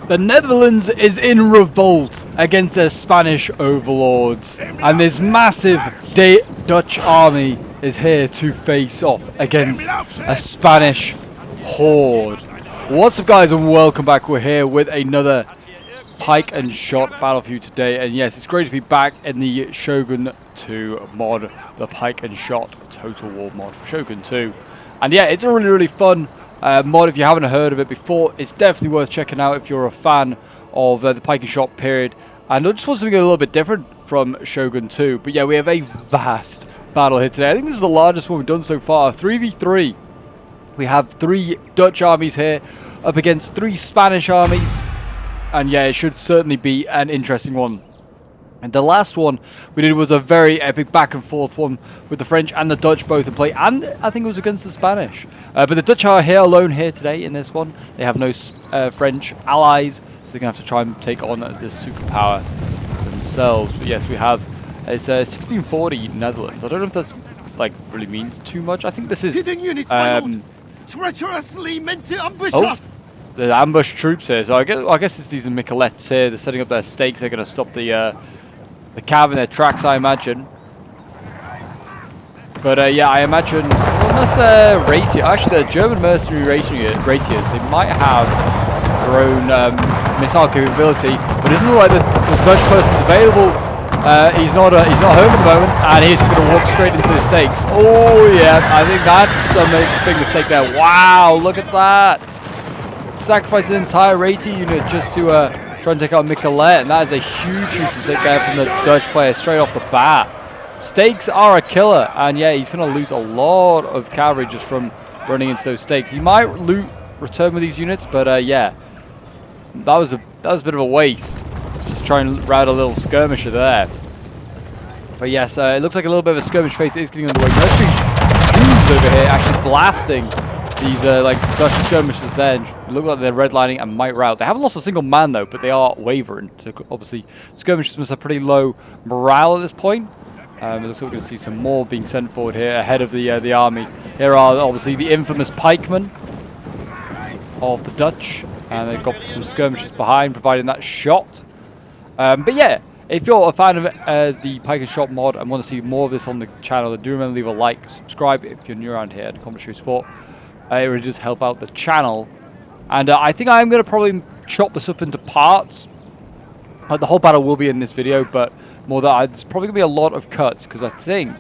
The Netherlands is in revolt against their Spanish overlords, and this massive Dutch army is here to face off against a Spanish horde. What's up, guys, and welcome back. We're here with another Pike and Shot battle for you today, and yes, it's great to be back in the Shogun 2 mod, the Pike and Shot Total War mod for Shogun 2. And yeah, it's a really fun mod. If you haven't heard of it before, it's definitely worth checking out if you're a fan of the Pike and Shot period. And I just want something a little bit different from Shogun 2. But yeah, we have a vast battle here today. I think this is the largest one we've done so far, 3v3. We have 3 Dutch armies here up against 3 Spanish armies. And yeah, it should certainly be an interesting one. And the last one we did was a very epic back and forth one with the French and the Dutch both in play, and I think it was against the Spanish. But the Dutch are here alone here today in this one. They have no French allies, so they're going to have to try and take on this superpower themselves. But yes, we have, it's 1640 Netherlands. I don't know if that's like really means too much. I think this is hidden units, treacherously meant to ambush us. The ambush troops here, so I guess it's these Miquelettes here. They're setting up their stakes. They're going to stop the cav in their tracks, I imagine. But yeah, I imagine, unless they're actually they're German mercenary rapiers, they might have their own missile capability. But it doesn't look like the Dutch person's available. He's not home at the moment, and he's just going to walk straight into the stakes. Oh yeah, I think that's a big mistake there. Wow, look at that! Sacrifice an entire rating unit just to try and take out Miquelette, and that is a huge mistake there from the Dutch player straight off the bat. Stakes are a killer, and yeah, he's going to lose a lot of cavalry just from running into those stakes. He might return with these units, but yeah, that was a bit of a waste just to try and rout a little skirmisher there. But yes, it looks like a little bit of a skirmish phase is getting underway. Mercenary Jews over here actually blasting these like Dutch skirmishers there. Look like they're redlining and might rout. They haven't lost a single man though, but they are wavering. So obviously skirmishers must have pretty low morale at this point. It looks like we're going to see some more being sent forward here ahead of the army. Here are obviously the infamous pikemen of the Dutch, and they've got some skirmishers behind providing that shot. But yeah, if you're a fan of the Pike and Shot mod and want to see more of this on the channel, then do remember to leave a like, subscribe if you're new around here, and comment, show support. It really does help out the channel. And I think I'm going to probably chop this up into parts. The whole battle will be in this video, but more that there's probably going to be a lot of cuts, because I think,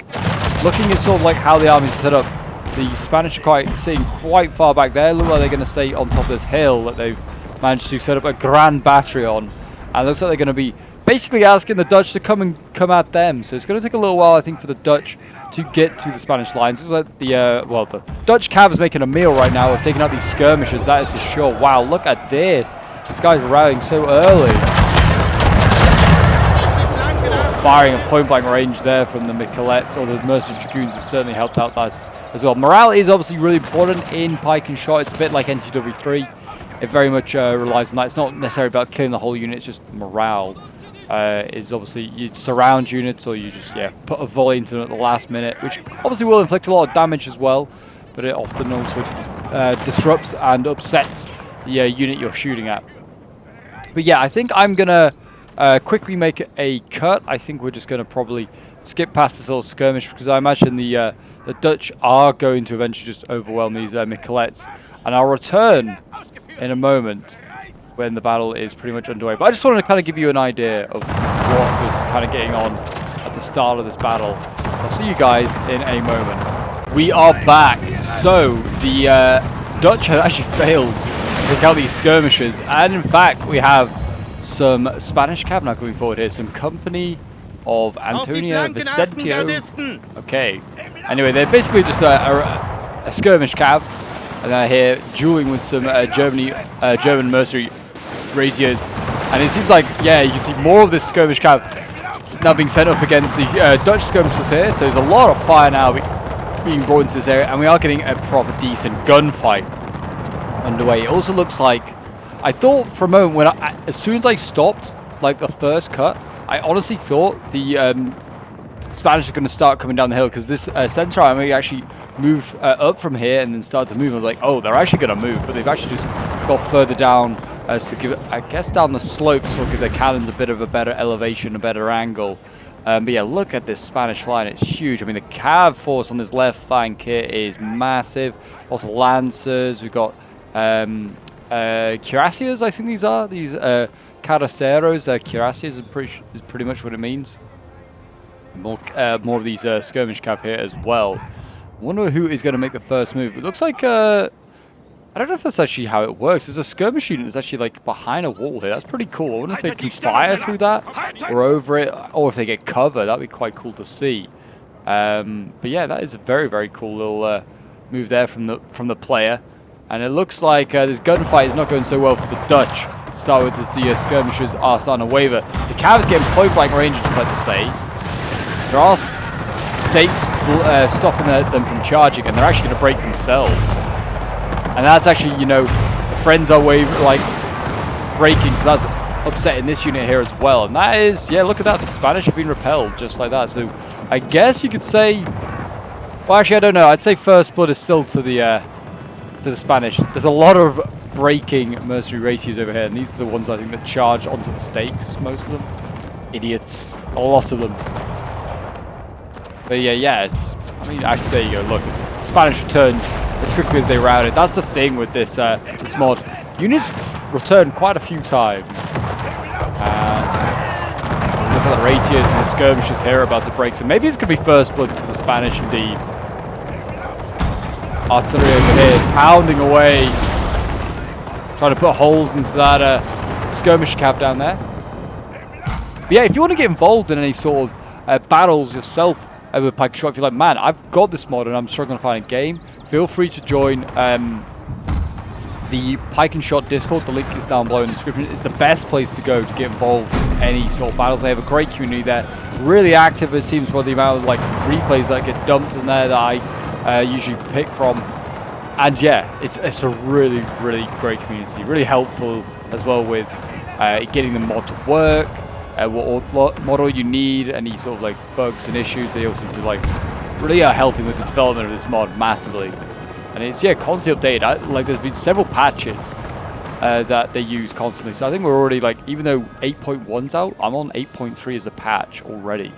looking at sort of like how the armies are set up, the Spanish are sitting quite far back there. Look like they're going to stay on top of this hill that they've managed to set up a grand battery on. And it looks like they're going to be basically asking the Dutch to come at them. So it's going to take a little while, I think, for the Dutch to get to the Spanish lines. It's like the the Dutch cav is making a meal right now of taking out these skirmishers, that is for sure. Wow, look at this. This guy's rallying so early. Firing a point-blank range there from the Miquelette, or the mercenary dragoons has certainly helped out that as well. Morale is obviously really important in Pike and Shot. It's a bit like NTW3. It very much relies on that. It's not necessarily about killing the whole unit, it's just morale. Is obviously you surround units, or you just put a volley into them at the last minute, which obviously will inflict a lot of damage as well, but it often also disrupts and upsets the unit you're shooting at. But yeah, I think I'm gonna quickly make a cut. I think we're just gonna probably skip past this little skirmish, because I imagine the Dutch are going to eventually just overwhelm these Miquelettes, and I'll return in a moment when the battle is pretty much underway. But I just wanted to kind of give you an idea of what was kind of getting on at the start of this battle. I'll see you guys in a moment. We are back. So the Dutch have actually failed to take out these skirmishers, and in fact we have some Spanish cav now coming forward here. Some company of Antonio Vicentio. Okay. Anyway, they're basically just a skirmish cav, and they're here dueling with some German mercenary rapiers, and it seems like, yeah, you can see more of this skirmish cav now being sent up against the Dutch skirmishers here. So there's a lot of fire now being brought into this area, and we are getting a proper decent gunfight underway. It also looks like, I thought for a moment when as soon as I stopped like the first cut, I honestly thought the Spanish are going to start coming down the hill, because this center army actually move up from here and then start to move. I was like, oh, they're actually going to move, but they've actually just got further down to give it, I guess, down the slopes, so give their cannons a bit of a better elevation, a better angle. But yeah, look at this Spanish line. It's huge. I mean, the cav force on this left flank here is massive. Also lancers. We've got cuirassiers, I think these are. These caraceros. Cuirassiers is pretty much what it means. More of these skirmish cav here as well. Wonder who is going to make the first move. It looks like I don't know if that's actually how it works. There's a skirmish unit that's actually like behind a wall here. That's pretty cool. I wonder if they can fire through that or over it, or if they get cover. That'd be quite cool to see. But yeah, that is a very, very cool little move there from the player. And it looks like this gunfight is not going so well for the Dutch. To start with, as the skirmishers are starting to waver. The cav is getting point-blank range, just like to say. There are stakes stopping them from charging, and they're actually going to break themselves. And that's actually, you know, friends are breaking, so that's upsetting this unit here as well. And that is, yeah, look at that. The Spanish have been repelled just like that. So I guess you could say, well, actually, I don't know. I'd say first blood is still to the Spanish. There's a lot of breaking mercenary races over here, and these are the ones I think that charge onto the stakes. Most of them, idiots, a lot of them. But yeah, it's. I mean, actually, there you go. Look, the Spanish returned as quickly as they routed. That's the thing with this this mod. Units return quite a few times. And looks like the rapiers and the skirmishers here are about to break. So maybe it's going to be first blood to the Spanish indeed. Artillery over here pounding away, trying to put holes into that skirmish cav down there. But yeah, if you want to get involved in any sort of battles yourself with Pike and Shot, if you're like, man, I've got this mod and I'm struggling to find a game, feel free to join the Pike and Shot Discord. The link is down below in the description. It's the best place to go to get involved in any sort of battles. They have a great community there, really active. It seems, for the amount of like replays that get dumped in there that I usually pick from. And yeah, it's a really, really great community, really helpful as well with getting the mod to work, what model you need, any sort of like bugs and issues. They also do like really are helping with the development of this mod massively. And it's, yeah, constantly updated. Like, there's been several patches that they use constantly. So I think we're already, like, even though 8.1's out, I'm on 8.3 as a patch already.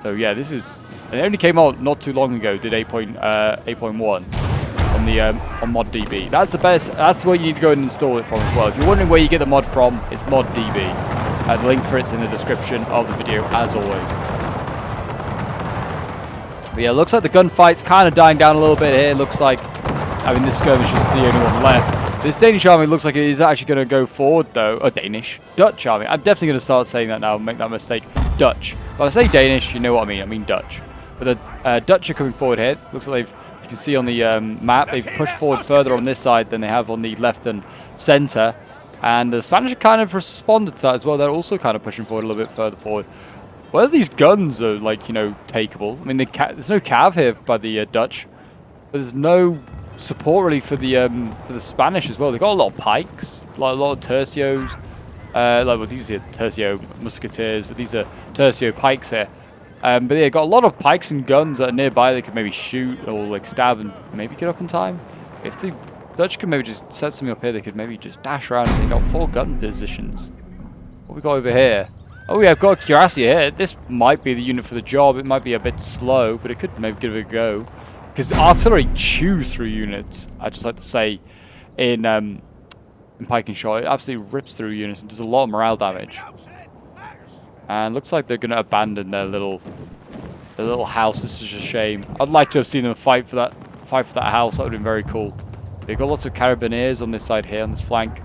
So yeah, this is, and it only came out not too long ago, did 8.1 on the on ModDB. That's the best, that's where you need to go and install it from as well. If you're wondering where you get the mod from, it's ModDB. The link for it's in the description of the video, as always. But yeah, it looks like the gunfight's kind of dying down a little bit here. It looks like, I mean, this skirmish is the only one left. This Danish army looks like it is actually going to go forward, though. Oh, Dutch army. I'm definitely going to start saying that now and make that mistake. Dutch. If I say Danish, you know what I mean. I mean Dutch. But the Dutch are coming forward here. Looks like you can see on the map, they've pushed forward further on this side than they have on the left and center. And the Spanish have kind of responded to that as well. They're also kind of pushing forward a little bit further forward. Whether these guns are, like, you know, takeable. I mean, there's no cav here by the Dutch, but there's no support really for the Spanish as well. They've got a lot of pikes, like a lot of tercios. Like, well, these are tercio musketeers, but these are tercio pikes here. But they've got a lot of pikes and guns that are nearby. They could maybe shoot or like stab and maybe get up in time. If the Dutch could maybe just set something up here, they could maybe just dash around and take out 4 gun positions. What we got over here? Oh yeah, I've got a cuirassier here. This might be the unit for the job. It might be a bit slow, but it could maybe give it a go. Because artillery chews through units, I'd just like to say, in Pike and Shot. It absolutely rips through units and does a lot of morale damage. And looks like they're going to abandon their little house. This is a shame. I'd like to have seen them fight for that house. That would have been very cool. They've got lots of carabineers on this side here, on this flank.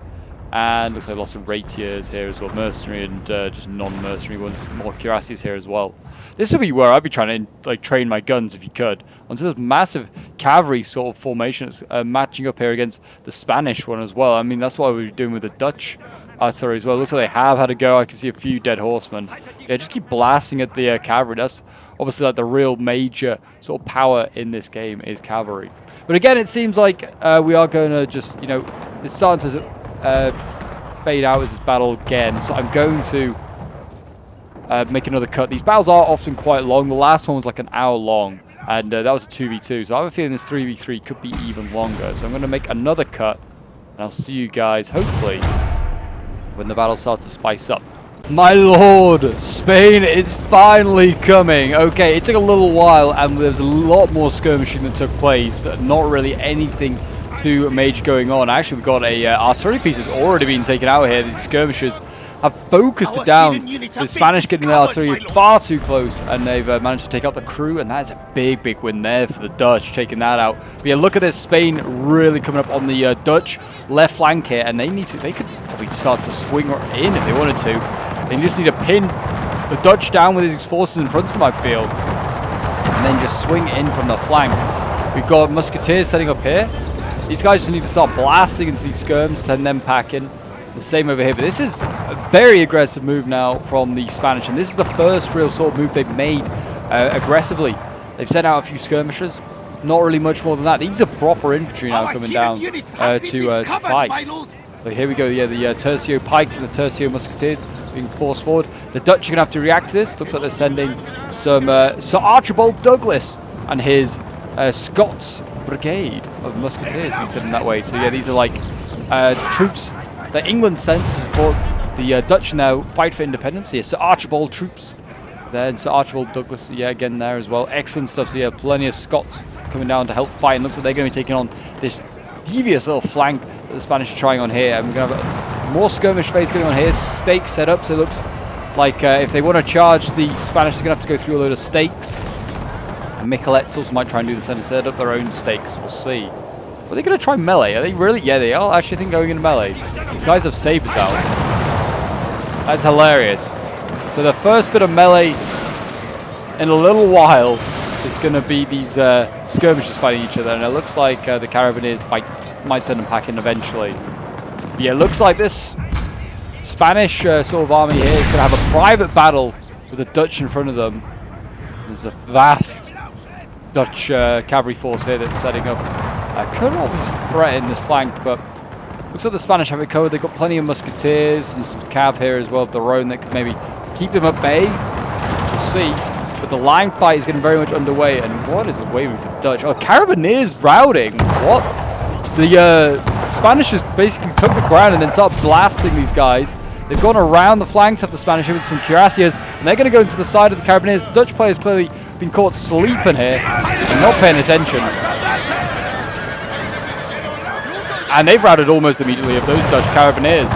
And looks like lots of rapiers here as well, mercenary and just non-mercenary ones, more cuirassiers here as well. This would be where I'd be trying to like train my guns if you could. Onto this massive cavalry sort of formation that's matching up here against the Spanish one as well. I mean, that's what we're doing with the Dutch artillery as well. Looks like they have had a go. I can see a few dead horsemen. Yeah, just keep blasting at the cavalry. That's obviously like the real major sort of power in this game is cavalry. But again, it seems like we are going to just, you know, it's starting to fade out as this battle again, so I'm going to make another cut. These battles are often quite long. The last one was like an hour long, and that was a 2v2, so I have a feeling this 3v3 could be even longer. So I'm going to make another cut, and I'll see you guys hopefully when the battle starts to spice up. My lord, Spain is finally coming. Okay, it took a little while and there's a lot more skirmishing that took place. Not really anything too major going on. Actually, we've got a artillery piece that's already been taken out here. These skirmishers have focused it down. The Spanish getting the artillery far too close, and they've managed to take out the crew, and that is a big, big win there for the Dutch, taking that out. But yeah, look at this, Spain really coming up on the Dutch left flank here, and they could probably start to swing in if they wanted to. They just need to pin the Dutch down with these forces in front of them, I feel, and then just swing in from the flank. We've got musketeers setting up here. These guys just need to start blasting into these skirms, send them packing. The same over here, but this is a very aggressive move now from the Spanish, and this is the first real sort of move they've made aggressively. They've sent out a few skirmishers, not really much more than that. These are proper infantry now coming down to fight. But here we go, yeah, the Tercio Pikes and the Tercio Musketeers being forced forward. The Dutch are going to have to react to this. Looks like they're sending some Sir Archibald Douglas and his Scots Brigade of Musketeers being sent in that way. So yeah, these are like troops that England sent to support the Dutch now fight for independence. Here, Sir Archibald troops there, and Sir Archibald Douglas, yeah, again there as well. Excellent stuff. So yeah, plenty of Scots coming down to help fight, and looks like they're going to be taking on this devious little flank that the Spanish are trying on here. And we're going to have more skirmish phase going on here. Stakes set up, so it looks like if they want to charge, the Spanish are going to have to go through a load of stakes. And Miquelets also might try and do the same and set up their own stakes. We'll see. Are they going to try melee? Are they really? Yeah, they are actually going into melee. These guys have sabers out. That's hilarious. So the first bit of melee in a little while is going to be these skirmishers fighting each other, and it looks like the Carabineers might send them packing eventually. But yeah, it looks like this Spanish sort of army here is going to have a private battle with the Dutch in front of them. There's a vast Dutch cavalry force here that's setting up. Could always threaten this flank, but looks like the Spanish have it covered. They've got plenty of musketeers and some cav here as well of their own that could maybe keep them at bay. We'll see. But the line fight is getting very much underway, and what is the waving for the Dutch? Oh, Carabineers routing. What? The Spanish just basically took the ground and then started blasting these guys. They've gone around the flanks of the Spanish with some cuirassiers, and they're going to go into the side of the Carabineers. The Dutch players clearly been caught sleeping here and not paying attention. And they've routed almost immediately of those Dutch Carabineers.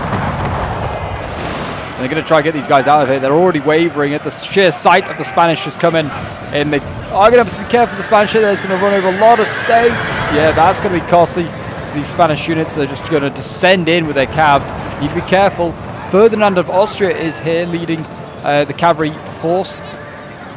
And they're going to try and get these guys out of here. They're already wavering at the sheer sight of the Spanish just coming in. They are going to have to be careful. The Spanish here is going to run over a lot of stakes. Yeah, that's going to be costly for these Spanish units. They're just going to descend in with their cav. You need to be careful. Ferdinand of Austria is here leading the cavalry force.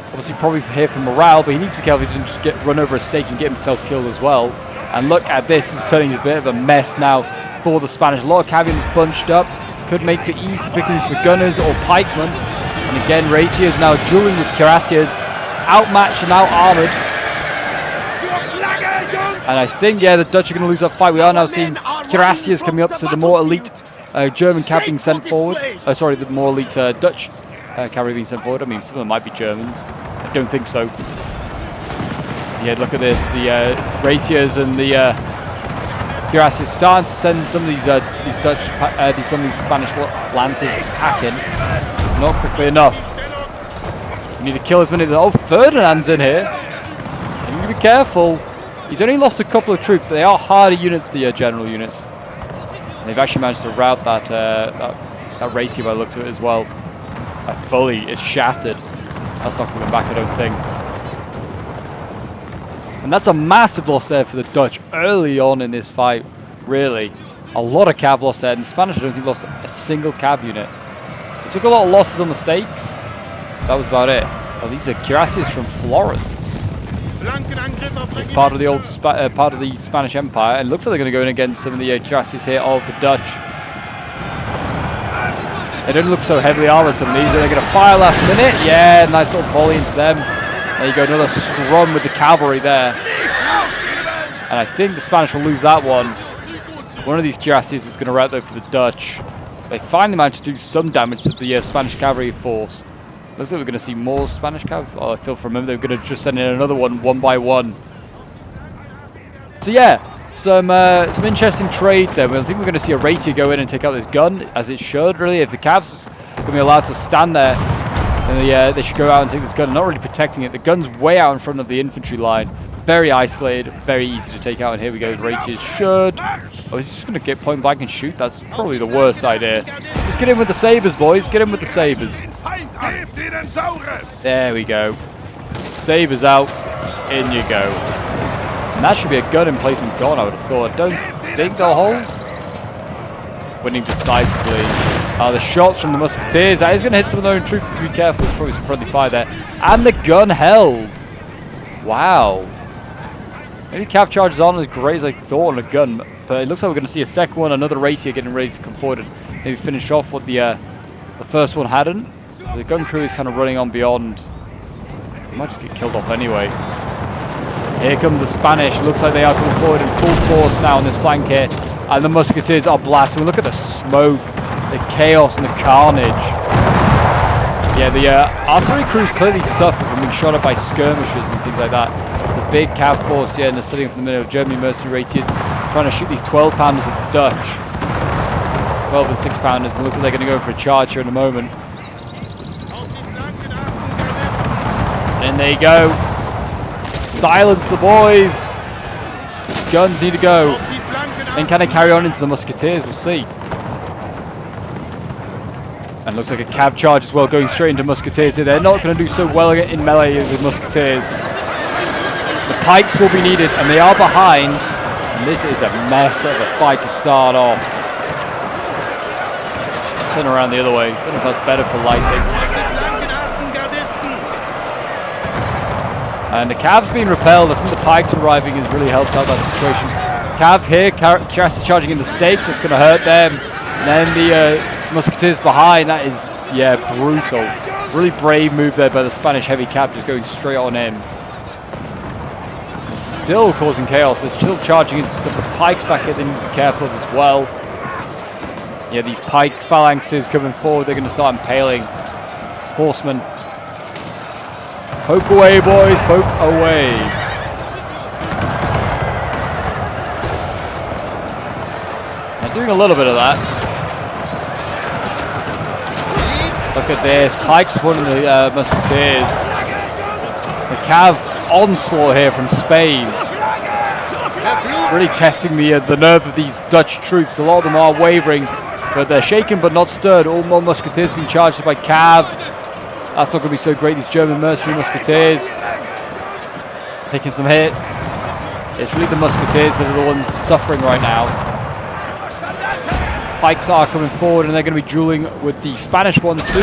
Obviously probably here for morale, but he needs to be careful. He doesn't just run over a stake and get himself killed as well. And look at this, it's turning a bit of a mess now for the Spanish. A lot of cavalry bunched up. Could make for easy pickings for gunners or pikemen. And again, Raitiers now dueling with cuirassiers. Outmatched and out-armoured. And I think, yeah, the Dutch are going to lose that fight. We are now seeing cuirassiers coming up, so the more elite German cav being sent forward. Sorry, the more elite Dutch cavalry being sent forward. I mean, some of them might be Germans. I don't think so. Yeah, look at this. The Raitiers and the cuirassiers starting to send some of these some of these Spanish lancers packing. Not quickly enough. You need to kill as many of them. Oh, Ferdinand's in here. You need to be careful. He's only lost a couple of troops. They are harder units, the general units. And they've actually managed to rout that Raitier by the looks of it as well. Fully, it's shattered. That's not coming back, I don't think. And that's a massive loss there for the Dutch early on in this fight, really. A lot of cav loss there, and the Spanish I don't think lost a single cav unit. They took a lot of losses on the stakes. That was about it. Oh, these are cuirassiers from Florence. It's part of the old part of the Spanish Empire, and it looks like they're going to go in against some of the cuirassiers here of the Dutch. They don't look so heavily armored, some of these. Are they going to fire last minute? Yeah, nice little volley into them. There you go, another scrum with the cavalry there. And I think the Spanish will lose that one. One of these cuirassiers is going to rout though for the Dutch. They finally managed to do some damage to the Spanish cavalry force. Looks like we're going to see more Spanish cav. Oh, I feel for a moment they're going to just send in another one by one. So yeah, some interesting trades there. I think we're going to see a ratier go in and take out this gun, as it should, really. If the Cavs going to be allowed to stand there, then they should go out and take this gun. Not really protecting it. The gun's way out in front of the infantry line. Very isolated, very easy to take out. And here we go. The ratiers should... Oh, is he just going to get point blank and shoot? That's probably the worst idea. Just get in with the sabers, boys. Get in with the sabers. There we go. Sabers out. In you go. And that should be a gun emplacement gone, I would have thought. I don't think they'll hold. Winning decisively. The shots from the musketeers. That is going to hit some of their own troops. Be careful. There's probably some friendly fire there. And the gun held. Wow. Maybe cav charges aren't as great as I thought on a gun. But it looks like we're going to see a second one. Another racier getting ready to come forward and maybe finish off what the first one hadn't. The gun crew is kind of running on beyond. They might just get killed off anyway. Here come the Spanish. Looks like they are coming forward in full force now on this flank here. And the musketeers are blasting. Look at the smoke, the chaos, and the carnage. Yeah, the artillery crews clearly suffer from being shot at by skirmishers and things like that. It's a big cav force here, and they're sitting up in the middle of Germany mercenary ratiers, trying to shoot these 12-pounders at the Dutch. 12 and 6-pounders, and it looks like they're going to go for a charge here in a moment. And there you go. Silence the boys. Guns need to go. Then can they carry on into the musketeers? We'll see. And looks like a cav charge as well, going straight into musketeers here. They're not going to do so well in melee with musketeers. The pikes will be needed, and they are behind. And this is a mess of a fight to start off. Let's turn around the other way. I don't know if that's better for lighting. And the Cav's being repelled. I think the Pikes arriving has really helped out that situation. Cav here, Kirasi charging in the stakes. That's going to hurt them. And then the musketeers behind. That is, yeah, brutal. Really brave move there by the Spanish heavy Cav, just going straight on in. It's still causing chaos. They're still charging into stuff. There's Pikes back here they need to be careful of as well. Yeah, these Pike phalanxes coming forward. They're going to start impaling horsemen. Poke away, boys. Poke away. I'm doing a little bit of that. Look at this. Pike supporting the musketeers. The cav onslaught here from Spain. Really testing the nerve of these Dutch troops. A lot of them are wavering, but they're shaken but not stirred. All more musketeers being charged by cav. That's not going to be so great. These German mercenary musketeers taking some hits. It's really the musketeers that are the ones suffering right now. Pikes are coming forward, and they're going to be dueling with the Spanish ones too.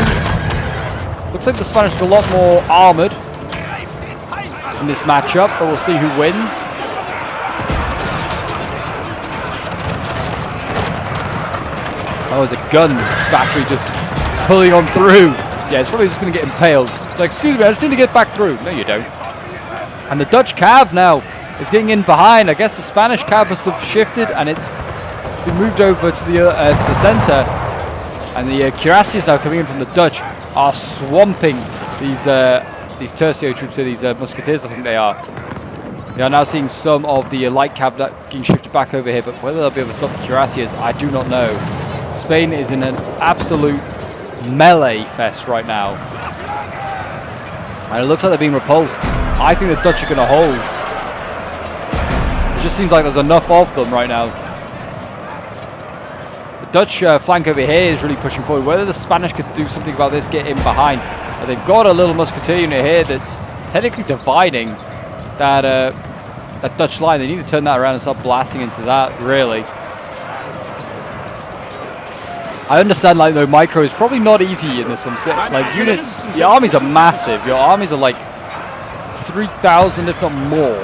Looks like the Spanish are a lot more armored in this matchup, but we'll see who wins. Oh, there's a gun battery just pulling on through. Yeah, it's probably just going to get impaled. It's like, excuse me, I just need to get back through. No, you don't. And the Dutch cav now is getting in behind. I guess the Spanish cav must have shifted, and it's been moved over to the center. And the cuirassiers now coming in from the Dutch are swamping these tercio troops here, these musketeers, I think they are. They are now seeing some of the light cav that getting shifted back over here, but whether they'll be able to stop the cuirassiers, I do not know. Spain is in an absolute melee fest right now, and it looks like they're being repulsed. I think the Dutch are going to hold. It just seems like there's enough of them right now. The Dutch flank over here is really pushing forward. Whether the Spanish could do something about this, get in behind. They've got a little musketeer unit here that's technically dividing that Dutch line. They need to turn that around and start blasting into that, really. I understand, like, though, micro is probably not easy in this one. Like, units, the armies are massive. Your armies are like 3,000, if not more.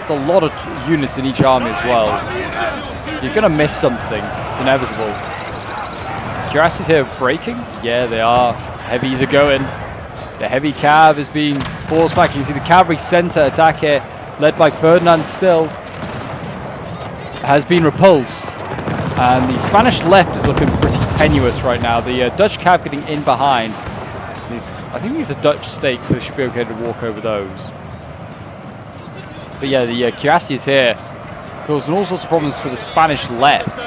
There's a lot of units in each army as well. You're going to miss something. It's inevitable. Cuirassiers here breaking? Yeah, they are. Heavies are going. The heavy cav is being forced back. You can see the cavalry center attack here, led by Ferdinand still, has been repulsed. And the Spanish left is looking pretty tenuous right now. The Dutch cav getting in behind. I think these are Dutch stakes, so they should be okay to walk over those. But yeah, the cuirassiers here causing all sorts of problems for the Spanish left.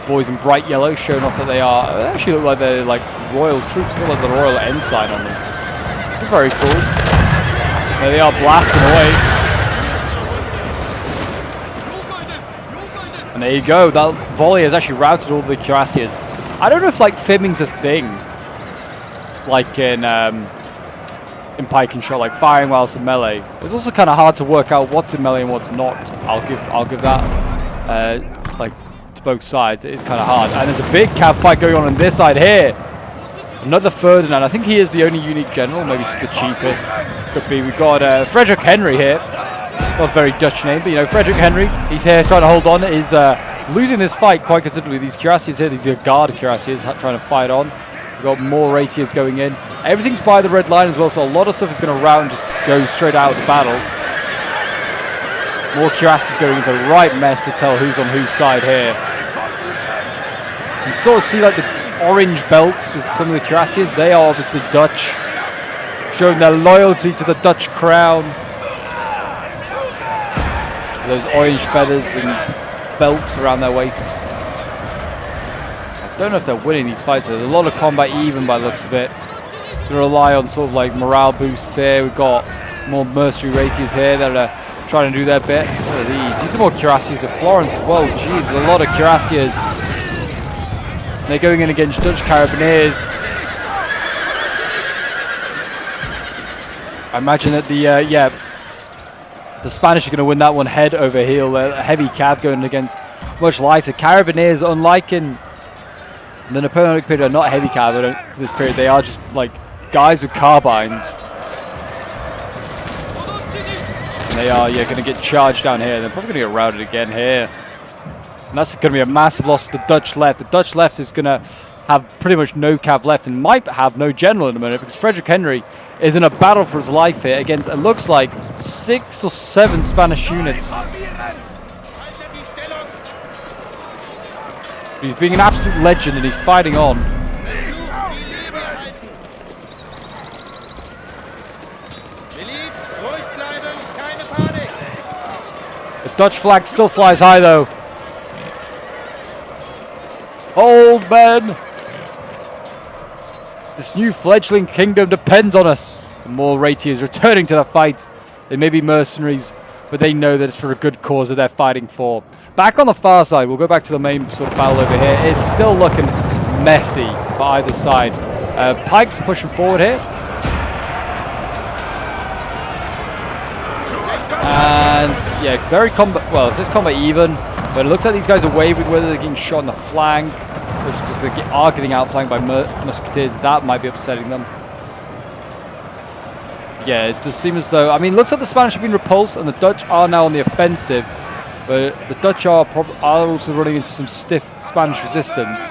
Boys in bright yellow showing off that they actually look like they're like royal troops. They look like the royal ensign on them. It's very cool. There they are, blasting away. And there you go. That volley has actually routed all the cuirassiers. I don't know if like fibbing's a thing, like in Pike and shot, like firing whilst in melee. It's also kind of hard to work out what's in melee and what's not. I'll give that like to both sides. It is kind of hard. And there's a big cav fight going on this side here. Another Ferdinand. I think he is the only unique general, maybe just the cheapest. Could be. We've got Frederick Henry here. Not a very Dutch name, but you know, Frederick Henry. He's here trying to hold on. He's losing this fight quite considerably. These cuirassiers here, these are guard cuirassiers trying to fight on. We've got more raciers going in. Everything's by the red line as well, so a lot of stuff is going to rout and just go straight out of the battle. More cuirassiers going. It's a right mess to tell who's on whose side here. You can sort of see like the orange belts with some of the cuirassiers. They are obviously Dutch, showing their loyalty to the Dutch crown. Those orange feathers and belts around their waist. I don't know if they're winning these fights. There's a lot of combat even by the looks of it. They rely on sort of like morale boosts here. We've got more mercenary raciers here that are trying to do their bit. What are these? These are more cuirassiers of Florence as well. Jeez, there's a lot of cuirassiers. They're going in against Dutch Carabineers. I imagine that the Spanish are going to win that one head over heel. A heavy cav going against much lighter Carabineers. Unlike in the Napoleonic period, are not heavy cav for this period. They are just like guys with carbines. And they are going to get charged down here. They're probably going to get routed again here. And that's going to be a massive loss for the Dutch left. The Dutch left is going to have pretty much no cav left and might have no general in a minute because Frederick Henry is in a battle for his life here against, it looks like, 6 or 7 Spanish units. He's being an absolute legend and he's fighting on. The Dutch flag still flies high though. Old men! This new fledgling kingdom depends on us. The more rapiers returning to the fight. They may be mercenaries, but they know that it's for a good cause that they're fighting for. Back on the far side, we'll go back to the main sort of battle over here. It's still looking messy for either side. Pike's pushing forward here. And yeah, very combat, well, it says combat even, but it looks like these guys are wavering whether they're getting shot in the flank. Just because they are getting outflanked by musketeers, that might be upsetting them. Yeah, it does seem as though, I mean, looks like the Spanish have been repulsed and the Dutch are now on the offensive, but the Dutch are also running into some stiff Spanish resistance.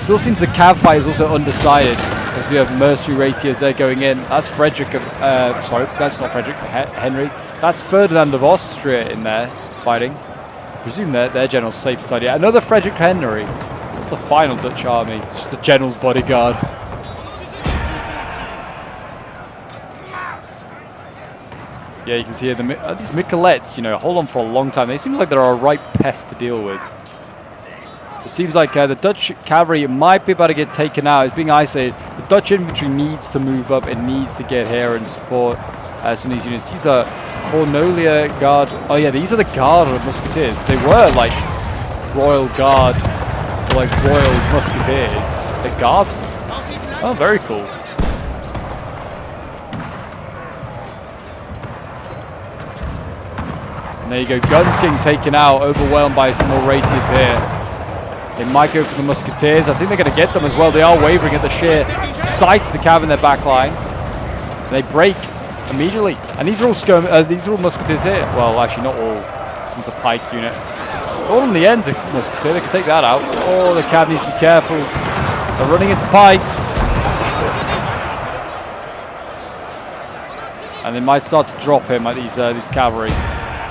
Still seems the cav fight is also undecided, as we have mercenary rapiers there going in. That's Frederick, sorry, that's not Frederick, Henry. That's Ferdinand of Austria in there fighting. I presume their general's safe inside. Yeah, another Frederick Henry. That's the final Dutch army. It's just the general's bodyguard. Yeah, you can see here these Miquelettes, you know, hold on for a long time. They seem like they're a right pest to deal with. It seems like the Dutch cavalry might be about to get taken out. It's being isolated. The Dutch infantry needs to move up. It needs to get here and support some of these units. These are Cornelia Guard. Oh yeah, these are the Guard of Musketeers. They were like Royal Guard, or like Royal Musketeers. The Guards. Oh, very cool. And there you go. Guns getting taken out, overwhelmed by some more raciers here. They might go for the Musketeers. I think they're going to get them as well. They are wavering at the sheer sight of the cav in their back line. They break immediately. And these are all these are all Musketeers here. Well, actually not all. This one's a Pike unit. All on the ends of Musketeer. They can take that out. Oh, the cav needs to be careful. They're running into Pikes. And they might start to drop him, like these cavalry.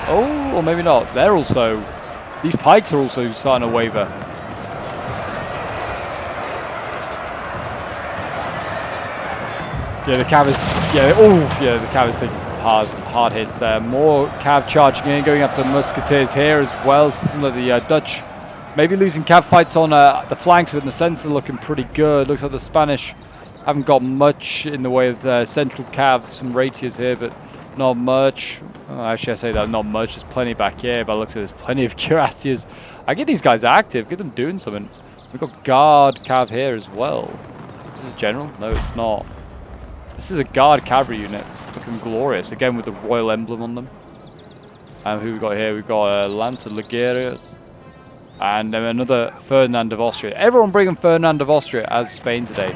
Oh, or maybe not. They're also, these Pikes are also starting to waver. Yeah, the Cav is, the Cav is taking some hard hits there. More Cav charging in, going after the Musketeers here as well. Some of the Dutch maybe losing Cav fights on the flanks, but in the center looking pretty good. Looks like the Spanish haven't got much in the way of central Cav. Some rapiers here, but not much. Oh, actually, I say that not much. There's plenty back here, but it looks like there's plenty of cuirassiers. I get these guys active, get them doing something. We've got guard Cav here as well. Is this a general? No, it's not. This is a guard cavalry unit, looking glorious. Again with the royal emblem on them. And who we got here? We've got Lancer Ligurius. And another Ferdinand of Austria. Everyone bringing Ferdinand of Austria as Spain today.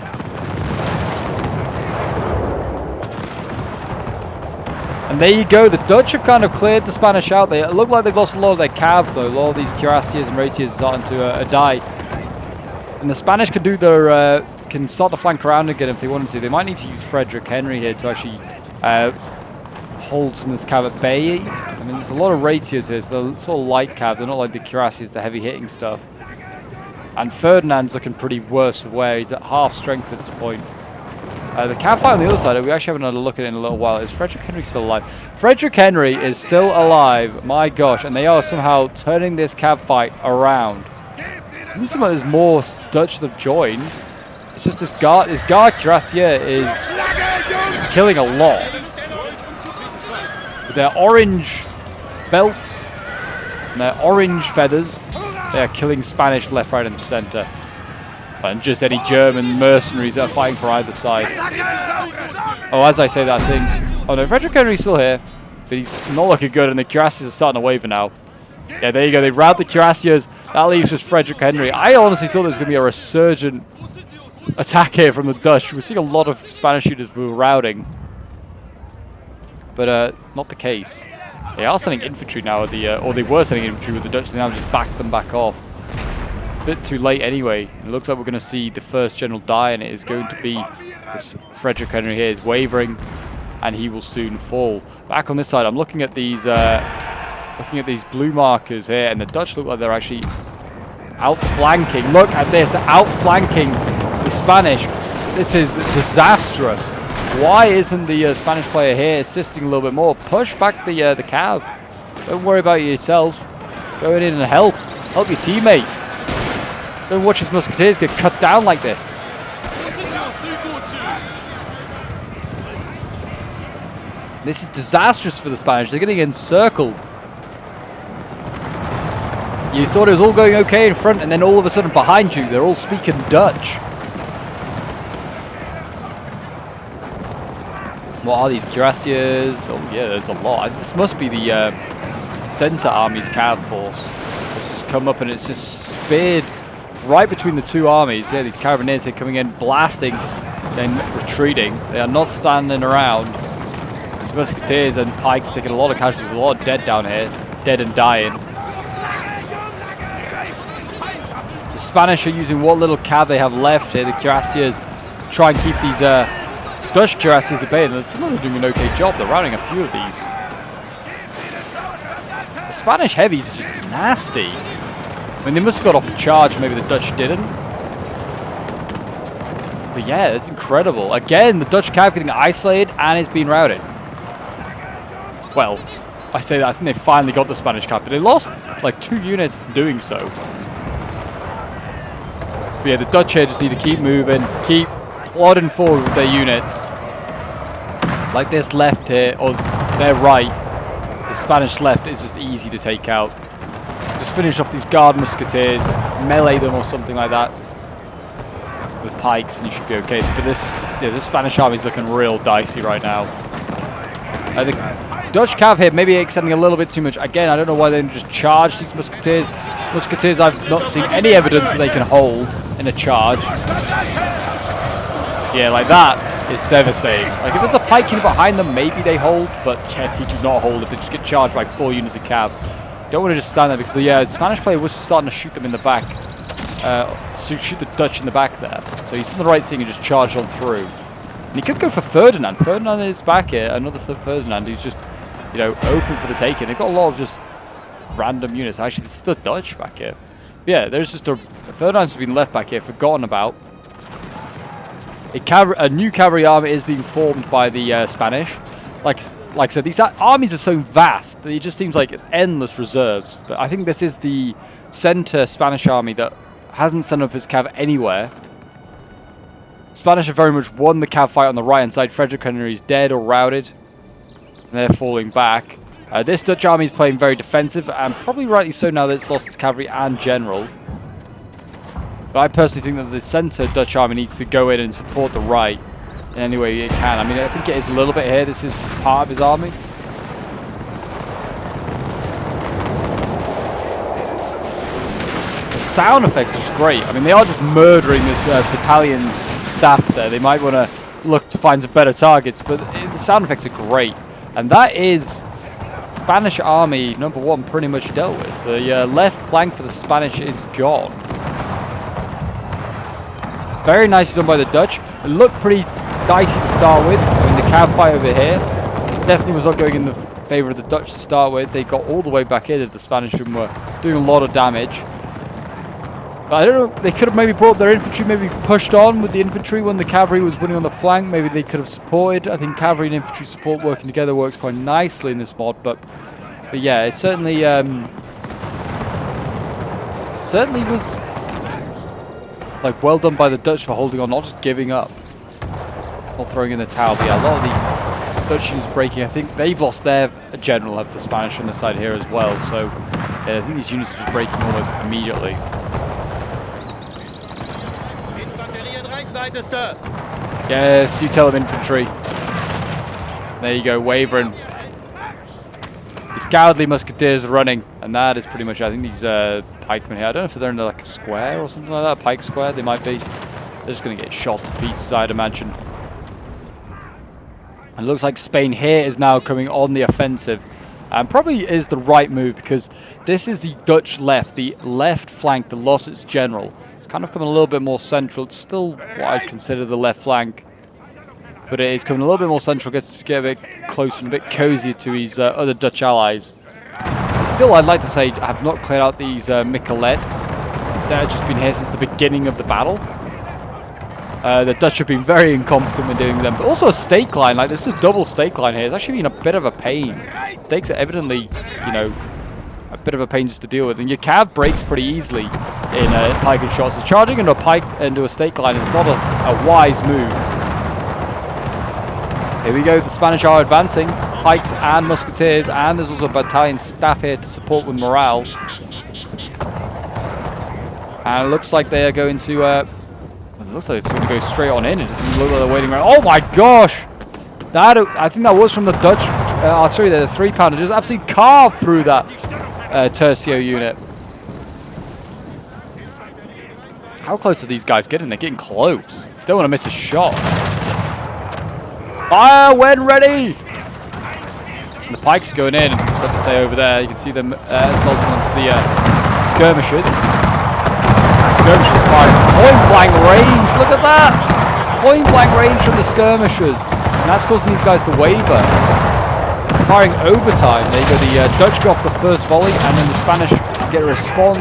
And there you go. The Dutch have kind of cleared the Spanish out. They look like they've lost a lot of their cav though. A lot of these cuirassiers and rapiers are starting to die. And the Spanish can do their can start to flank around again if they wanted to. They might need to use Frederick Henry here to actually hold some of this cav at bay. I mean, there's a lot of rapiers here, so they're sort of light cav. They're not like the cuirassiers, the heavy hitting stuff. And Ferdinand's looking pretty worse for wear. He's at half strength at this point. The cav fight on the other side, we actually haven't had a look at it in a little while. Is Frederick Henry still alive? Frederick Henry is still alive, my gosh, and they are somehow turning this cav fight around. It doesn't seem like there's more Dutch that have joined. It's just this guard cuirassier is killing a lot. With their orange belts and their orange feathers, they are killing Spanish left, right, and center. And just any German mercenaries that are fighting for either side. Oh, as I say that, I think... Oh no, Frederick Henry's still here. But he's not looking good, and the cuirassiers are starting to waver now. Yeah, there you go. They rout the cuirassiers. That leaves just Frederick Henry. I honestly thought there was going to be a resurgent attack here from the Dutch. We're seeing a lot of Spanish units who were routing. But not the case. They are sending infantry now, or they were sending infantry with the Dutch. They now just backed them back off. A bit too late anyway. It looks like we're going to see the first general die, and it is going to be this Frederick Henry here is wavering, and he will soon fall. Back on this side, I'm looking at these blue markers here, and the Dutch look like they're actually outflanking. Look at this, they're outflanking the Spanish. This is disastrous. Why isn't the Spanish player here assisting a little bit more? Push back the cav. Don't worry about yourself. Go in and help your teammate. Don't watch his musketeers get cut down like this. This is disastrous for the Spanish. They're getting encircled. You thought it was all going okay in front, and then all of a sudden behind you, they're all speaking Dutch. What are these cuirassiers? Oh yeah, there's a lot. This must be the Center Army's cav force. This has come up and it's just speared right between the two armies. Yeah, these carabiniers are coming in, blasting, then retreating. They are not standing around. These musketeers and pikes taking a lot of casualties, a lot of dead down here, dead and dying. The Spanish are using what little cav they have left here. The cuirassiers try and keep these Dutch cuirassiers at bay, and some of them are doing an okay job. They're routing a few of these. The Spanish heavies are just nasty. I mean, they must have got off the charge, maybe the Dutch didn't. But yeah, it's incredible. Again, the Dutch cav getting isolated and it's being routed. Well, I say that, I think they finally got the Spanish cav, but they lost like 2 units doing so. But yeah, the Dutch here just need to keep moving, keep plodding forward with their units. Like this left here, or their right, the Spanish left is just easy to take out. Just finish off these guard musketeers, melee them or something like that with pikes, and you should be okay. But this Spanish army is looking real dicey right now. The Dutch cav here maybe extending a little bit too much. Again, I don't know why they didn't just charge these musketeers. Musketeers, I've not seen any evidence that they can hold in a charge. Yeah, like that is devastating. Like if there's a pike unit behind them, maybe they hold, but yeah, they do not hold if they just get charged by 4 units of cav. Don't want to just stand there because the Spanish player was starting to shoot them in the back. Shoot the Dutch in the back there. So he's done the right thing and just charged on through. And he could go for Ferdinand. Ferdinand is back here. Another Ferdinand who's just, you know, open for the taking. They've got a lot of just random units. Actually, this is the Dutch back here. But yeah, there's just Ferdinand's been left back here, forgotten about. A new cavalry army is being formed by the Spanish. Like I said, these armies are so vast that it just seems like it's endless reserves. But I think this is the center Spanish army that hasn't sent up his cav anywhere. Spanish have very much won the cav fight on the right-hand side. Frederick Henry is dead or routed, and they're falling back. This Dutch army is playing very defensive, and probably rightly so now that it's lost its cavalry and general. But I personally think that the center Dutch army needs to go in and support the right in any way it can. I mean, I think it is a little bit here. This is part of his army. The sound effects are great. I mean, they are just murdering this battalion staff there. They might want to look to find some better targets, but the sound effects are great. And that is Spanish army number 1 pretty much dealt with. The left flank for the Spanish is gone. Very nicely done by the Dutch. It looked pretty dicey to start with. I mean, the cav fight over here definitely was not going in the favor of the Dutch to start with. They got all the way back in, the Spanish and were doing a lot of damage. But I don't know, they could have maybe brought their infantry, maybe pushed on with the infantry when the cavalry was winning on the flank. Maybe they could have supported. I think cavalry and infantry support working together works quite nicely in this mod. But yeah, it certainly was like well done by the Dutch for holding on, not just giving up, not throwing in the towel. But yeah, a lot of these Dutch units breaking. I think they've lost their general, have the Spanish on the side here as well. So yeah, I think these units are just breaking almost immediately. Yes, you tell them, infantry. There you go, wavering. These cowardly musketeers are running, and that is pretty much, I think, these pikemen here. I don't know if they're in like a square or something like that, a pike square. They might be. They're just going to get shot to pieces, I'd imagine. And it looks like Spain here is now coming on the offensive. And probably is the right move, because this is the Dutch left, the left flank that lost its general. It's kind of coming a little bit more central. It's still what I'd consider the left flank, but it is coming a little bit more central, gets to get a bit closer and a bit cozier to his other Dutch allies. Still, I'd like to say I have not cleared out these Miquelets. They've just been here since the beginning of the battle. The Dutch have been very incompetent in doing them, but also a stake line. Like, this is a double stake line here. It's actually been a bit of a pain. Stakes are evidently, you know, a bit of a pain just to deal with, and your cav breaks pretty easily in pike and shots. So charging into a pike into a stake line is not a wise move. Here we go. The Spanish are advancing, pikes and musketeers, and there's also a battalion staff here to support with morale. And it looks like they are going to. It looks like it's going to go straight on in. It doesn't look like they're waiting around. Oh my gosh! I think that was from the Dutch artillery there, the 3-pounder. Just absolutely carved through that Tercio unit. How close are these guys getting? They're getting close. You don't want to miss a shot. Fire when ready! And the pikes going in, just like to say over there. You can see them assaulting onto the skirmishers. Skirmishers firing point blank range. Look at that! Point blank range from the skirmishers. And that's causing these guys to waver. Firing overtime. There you go. The Dutch go off the first volley, and then the Spanish get a response.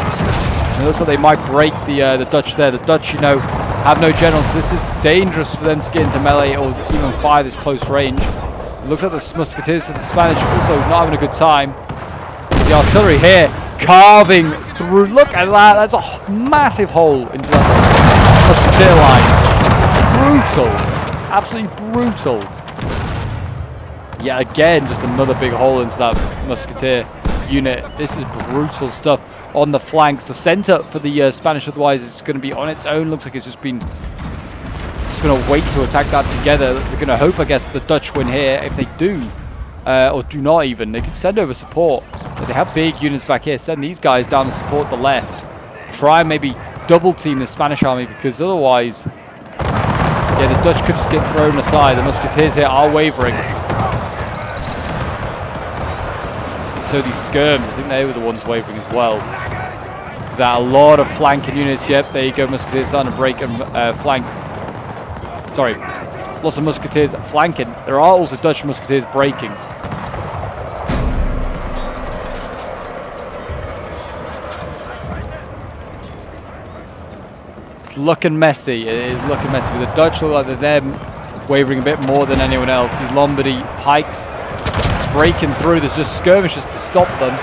And it looks like they might break the Dutch there. The Dutch, you know, have no generals. So this is dangerous for them to get into melee or even fire this close range. It looks like the musketeers of the Spanish also not having a good time. The artillery here carving through. Look at that. That's a massive hole into that musketeer line. Brutal. Absolutely brutal. Yeah, again, just another big hole into that musketeer unit. This is brutal stuff on the flanks. The center for the Spanish, otherwise, is going to be on its own. Looks like it's just going to wait to attack that together. They're going to hope, I guess, the Dutch win here. If they do, or do not even, they could send over support. But they have big units back here. Send these guys down to support the left. Try and maybe double team the Spanish army, because otherwise, yeah, the Dutch could just get thrown aside. The musketeers here are wavering. So these skirms, I think they were the ones wavering as well. That a lot of flanking units. Yep, there you go. Musketeers starting to break and flank. Sorry, lots of musketeers flanking. There are also Dutch musketeers breaking. It's looking messy. It is looking messy. But the Dutch look like they're wavering a bit more than anyone else. These Lombardy pikes breaking through. There's just skirmishes to stop them.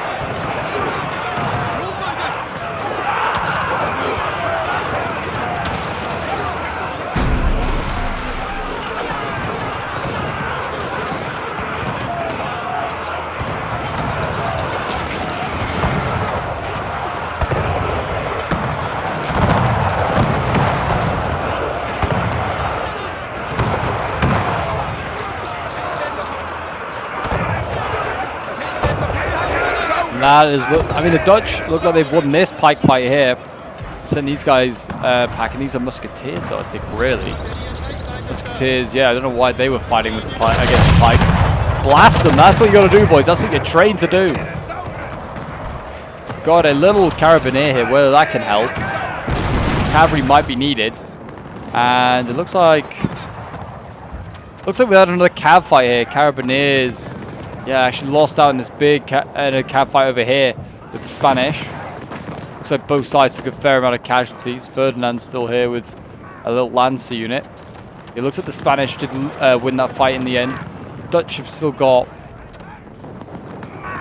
That is, I mean, the Dutch look like they've won this pike fight here. Send these guys packing. These are musketeers, though, I think, really. Musketeers, yeah, I don't know why they were fighting with against the pikes. Blast them, that's what you got to do, boys. That's what you're trained to do. Got a little carabiner here, whether that can help. Cavalry might be needed. And it looks like we had another cav fight here. Carabiners. Yeah, actually lost out in this big cav fight over here with the Spanish. Looks like both sides took a fair amount of casualties. Ferdinand's still here with a little Lancer unit. It looks like the Spanish did win that fight in the end. The Dutch have still got...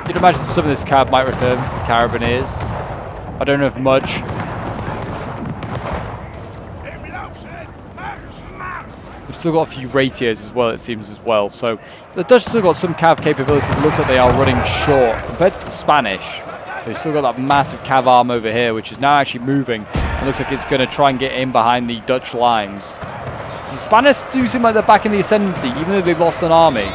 You'd imagine some of this cav might return for the Carabiners. I don't know if much. We've still got a few ratios as well, it seems, as well. So the Dutch still got some cav capability. It looks like they are running short compared to the Spanish. They've still got that massive cav arm over here, which is now actually moving. It looks like it's going to try and get in behind the Dutch lines. So the Spanish do seem like they're back in the ascendancy, even though they've lost an army.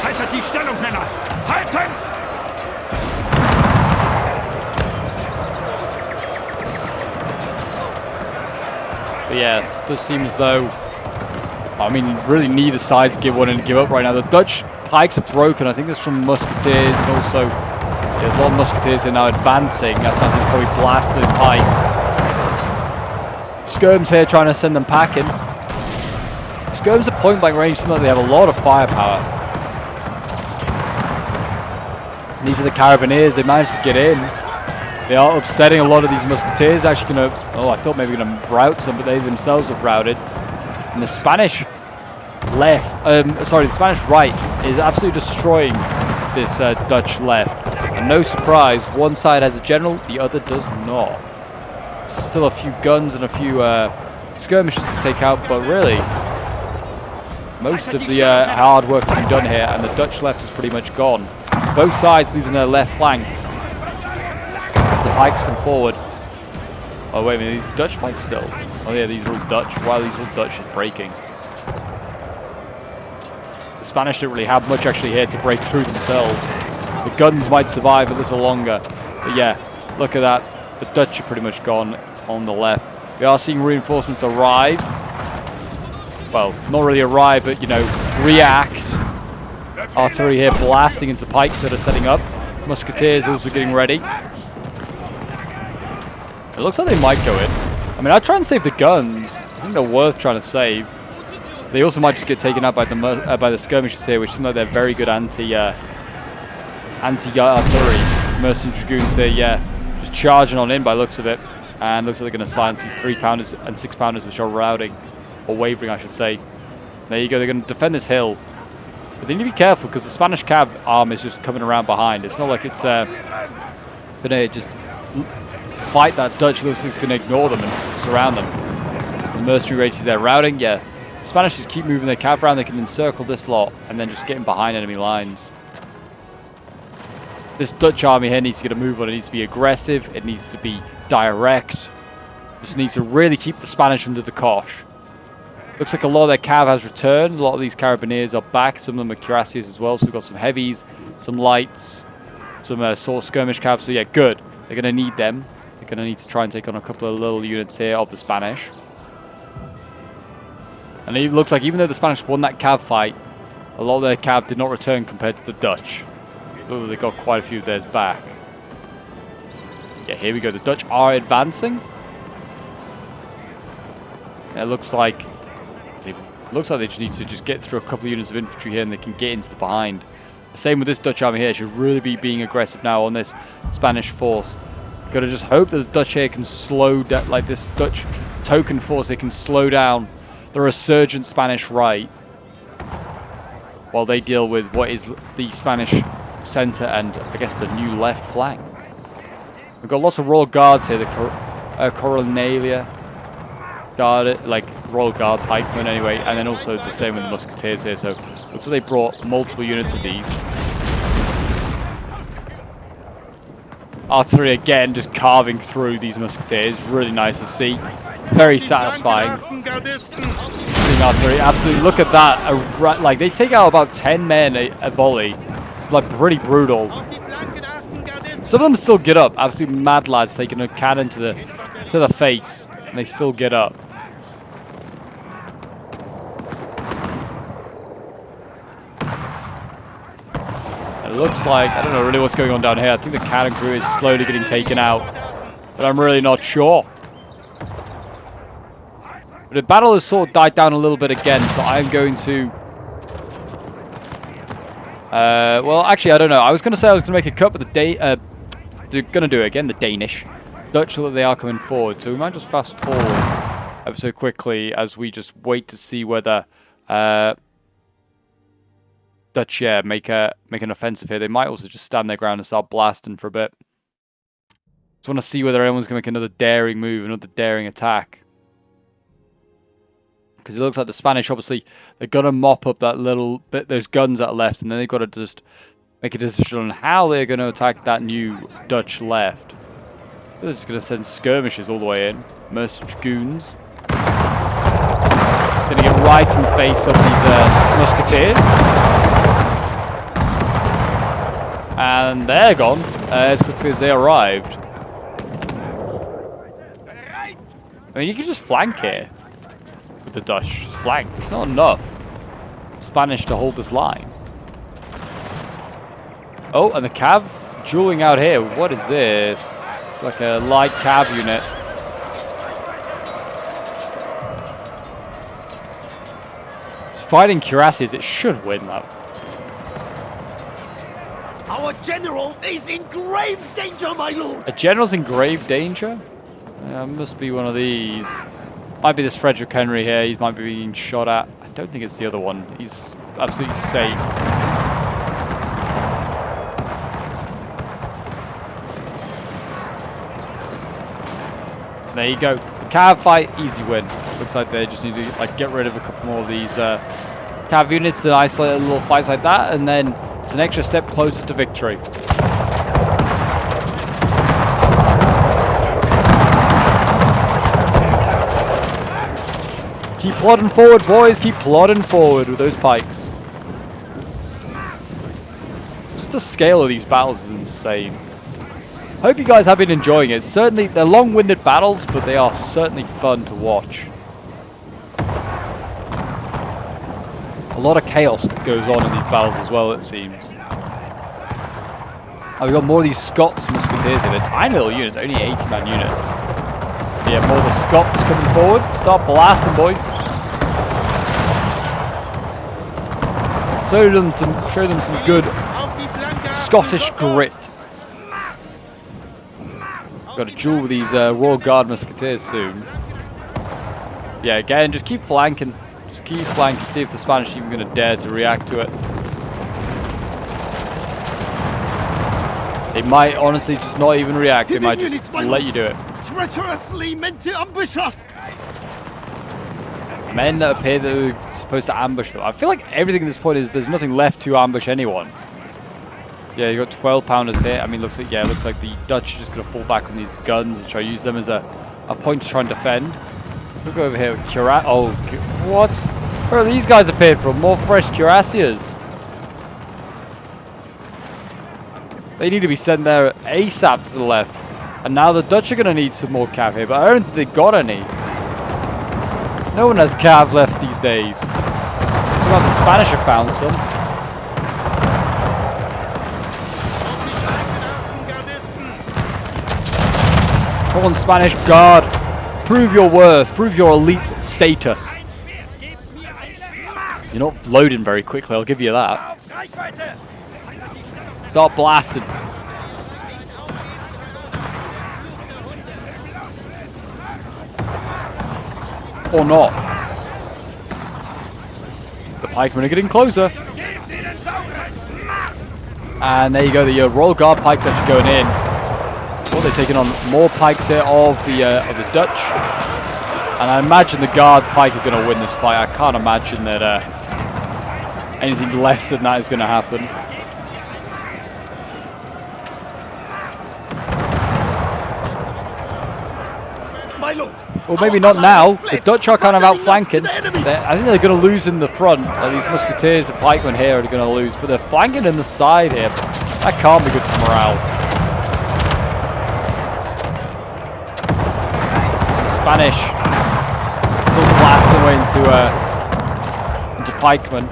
Haltet die Stellung, Männer! Halten! But yeah, it does seem as though, I mean, really neither side's wanting to give up right now. The Dutch pikes are broken. I think it's from musketeers, and also there's a lot of musketeers who are now advancing. I think he's probably blasted those pikes. Skirms here trying to send them packing. Skirms at point blank range seem like they have a lot of firepower. And these are the Carabiners. They managed to get in. They are upsetting a lot of these musketeers. Actually going to... Oh, I thought maybe going to rout some, but they themselves have routed. And the Spanish left... sorry, the Spanish right is absolutely destroying this Dutch left. And no surprise, one side has a general, the other does not. Still a few guns and a few skirmishes to take out, but really... most of the hard work to be done here, and the Dutch left is pretty much gone. Both sides losing their left flank. The pikes come forward. Oh wait a minute, these Dutch pikes still. Oh yeah, these are all Dutch. Wow, these are all Dutch is breaking. The Spanish don't really have much actually here to break through themselves. The guns might survive a little longer. But yeah, look at that. The Dutch are pretty much gone on the left. We are seeing reinforcements arrive. Well, not really arrive, but you know, react. Artillery here blasting into pikes that are setting up. Musketeers also getting ready. It looks like they might go in. I mean, I'd try and save the guns. I think they're worth trying to save. They also might just get taken out by the skirmishers here, which seem like they're very good anti-artillery. Mercenary dragoons here, yeah, just charging on in by looks of it. And looks like they're going to silence these 3-pounders and 6-pounders, which are routing, or wavering, I should say. There you go. They're going to defend this hill. But they need to be careful because the Spanish cav arm is just coming around behind. It's not like it's going to just fight that Dutch. Looks like it's going to ignore them and surround them. The mercenary races there routing. Yeah, the Spanish just keep moving their cav around. They can encircle this lot and then just get in behind enemy lines. This Dutch army here needs to get a move on. It needs to be aggressive. It needs to be direct. It just needs to really keep the Spanish under the cosh. Looks like a lot of their cav has returned. A lot of these Carabiners are back. Some of them are cuirassiers as well. So we've got some heavies, some lights, some sword skirmish cav. So yeah, good. They're going to need them. They're going to need to try and take on a couple of little units here of the Spanish. And it looks like even though the Spanish won that cav fight, a lot of their cav did not return compared to the Dutch. Oh, they got quite a few of theirs back. Yeah, here we go. The Dutch are advancing. And it looks like they just need to just get through a couple of units of infantry here and they can get into the behind. Same with this Dutch army here. Should really be being aggressive now on this Spanish force. Gotta just hope that the Dutch here can slow down, like this Dutch token force, they can slow down the resurgent Spanish right while they deal with what is the Spanish center and I guess the new left flank. We've got lots of Royal Guards here, the Coronalia Guard, like Royal Guard pikemen anyway, and then also the same with the Musketeers here, so looks like they brought multiple units of these. Artillery again just carving through these Musketeers, really nice to see. Very satisfying. Seeing artillery, absolutely, look at that, like they take out about 10 men a volley. It's like pretty brutal. Some of them still get up, absolute mad lads taking a cannon to the face, and they still get up. It looks like, I don't know really what's going on down here. I think the cannon crew is slowly getting taken out, but I'm really not sure. But the battle has sort of died down a little bit again, so I'm going to... well, actually, I don't know. I was going to say I was going to make a cut, but they're going to do it again, the Danish. Dutch, look, they are coming forward, so we might just fast forward ever so quickly as we just wait to see whether... Dutch, yeah, make an offensive here. They might also just stand their ground and start blasting for a bit. Just want to see whether anyone's going to make another daring move, another daring attack. Because it looks like the Spanish, obviously, they're going to mop up that little bit, those guns that are left, and then they've got to just make a decision on how they're going to attack that new Dutch left. They're just going to send skirmishers all the way in. Mercenary dragoons. Going to get right in the face of these Musketeers. And they're gone as quickly as they arrived. I mean, you can just flank here with the Dutch. Just flank. It's not enough Spanish to hold this line. Oh, and the cav dueling out here. What is this? It's like a light cav unit. Just fighting cuirassiers. It should win that. Our general is in grave danger, my lord! A general's in grave danger? Must be one of these. Might be this Frederick Henry here. He might be being shot at. I don't think it's the other one. He's absolutely safe. There you go. The cav fight, easy win. Looks like they just need to like get rid of a couple more of these cav units and isolate little fights like that, and then it's an extra step closer to victory. Keep plodding forward, boys. Keep plodding forward with those pikes. Just the scale of these battles is insane. Hope you guys have been enjoying it. Certainly, they're long-winded battles, but they are certainly fun to watch. A lot of chaos goes on in these battles as well, it seems. Oh, we've got more of these Scots Musketeers here. They're tiny little units, only 80-man units. Yeah, more of the Scots coming forward. Start blasting, boys. Show them some good Scottish grit. Got a duel with these Royal Guard Musketeers soon. Yeah, again, just keep flanking. Just keep flanking, see if the Spanish are even going to dare to react to it. They might honestly just not even react. They might just let you do it. Treacherously meant to ambush us. Men that appear that are supposed to ambush them. I feel like everything at this point is there's nothing left to ambush anyone. Yeah, you got 12-pounders here. I mean, looks like the Dutch are just going to fall back on these guns and try to use them as a point to try and defend. We'll go over here with cuirassiers. Oh, what? Where are these guys appeared from? More fresh cuirassiers. They need to be sent there ASAP to the left. And now the Dutch are going to need some more cav here, but I don't think they got any. No one has cav left these days. Somehow the Spanish have found some. Come on, Spanish Guard. Prove your worth. Prove your elite status. You're not loading very quickly, I'll give you that. Start blasting. Or not. The pikemen are getting closer. And there you go, the Royal Guard pikes actually going in. Well, they're taking on more pikes here of the Dutch. And I imagine the Guard pike are going to win this fight. I can't imagine that anything less than that is going to happen. My lord. Well, maybe not now. The Dutch are kind of outflanking. I think they're going to lose in the front. These musketeers, the pikemen here, are going to lose. But they're flanking in the side here. That can't be good for morale. The Spanish still blasting away into pikemen.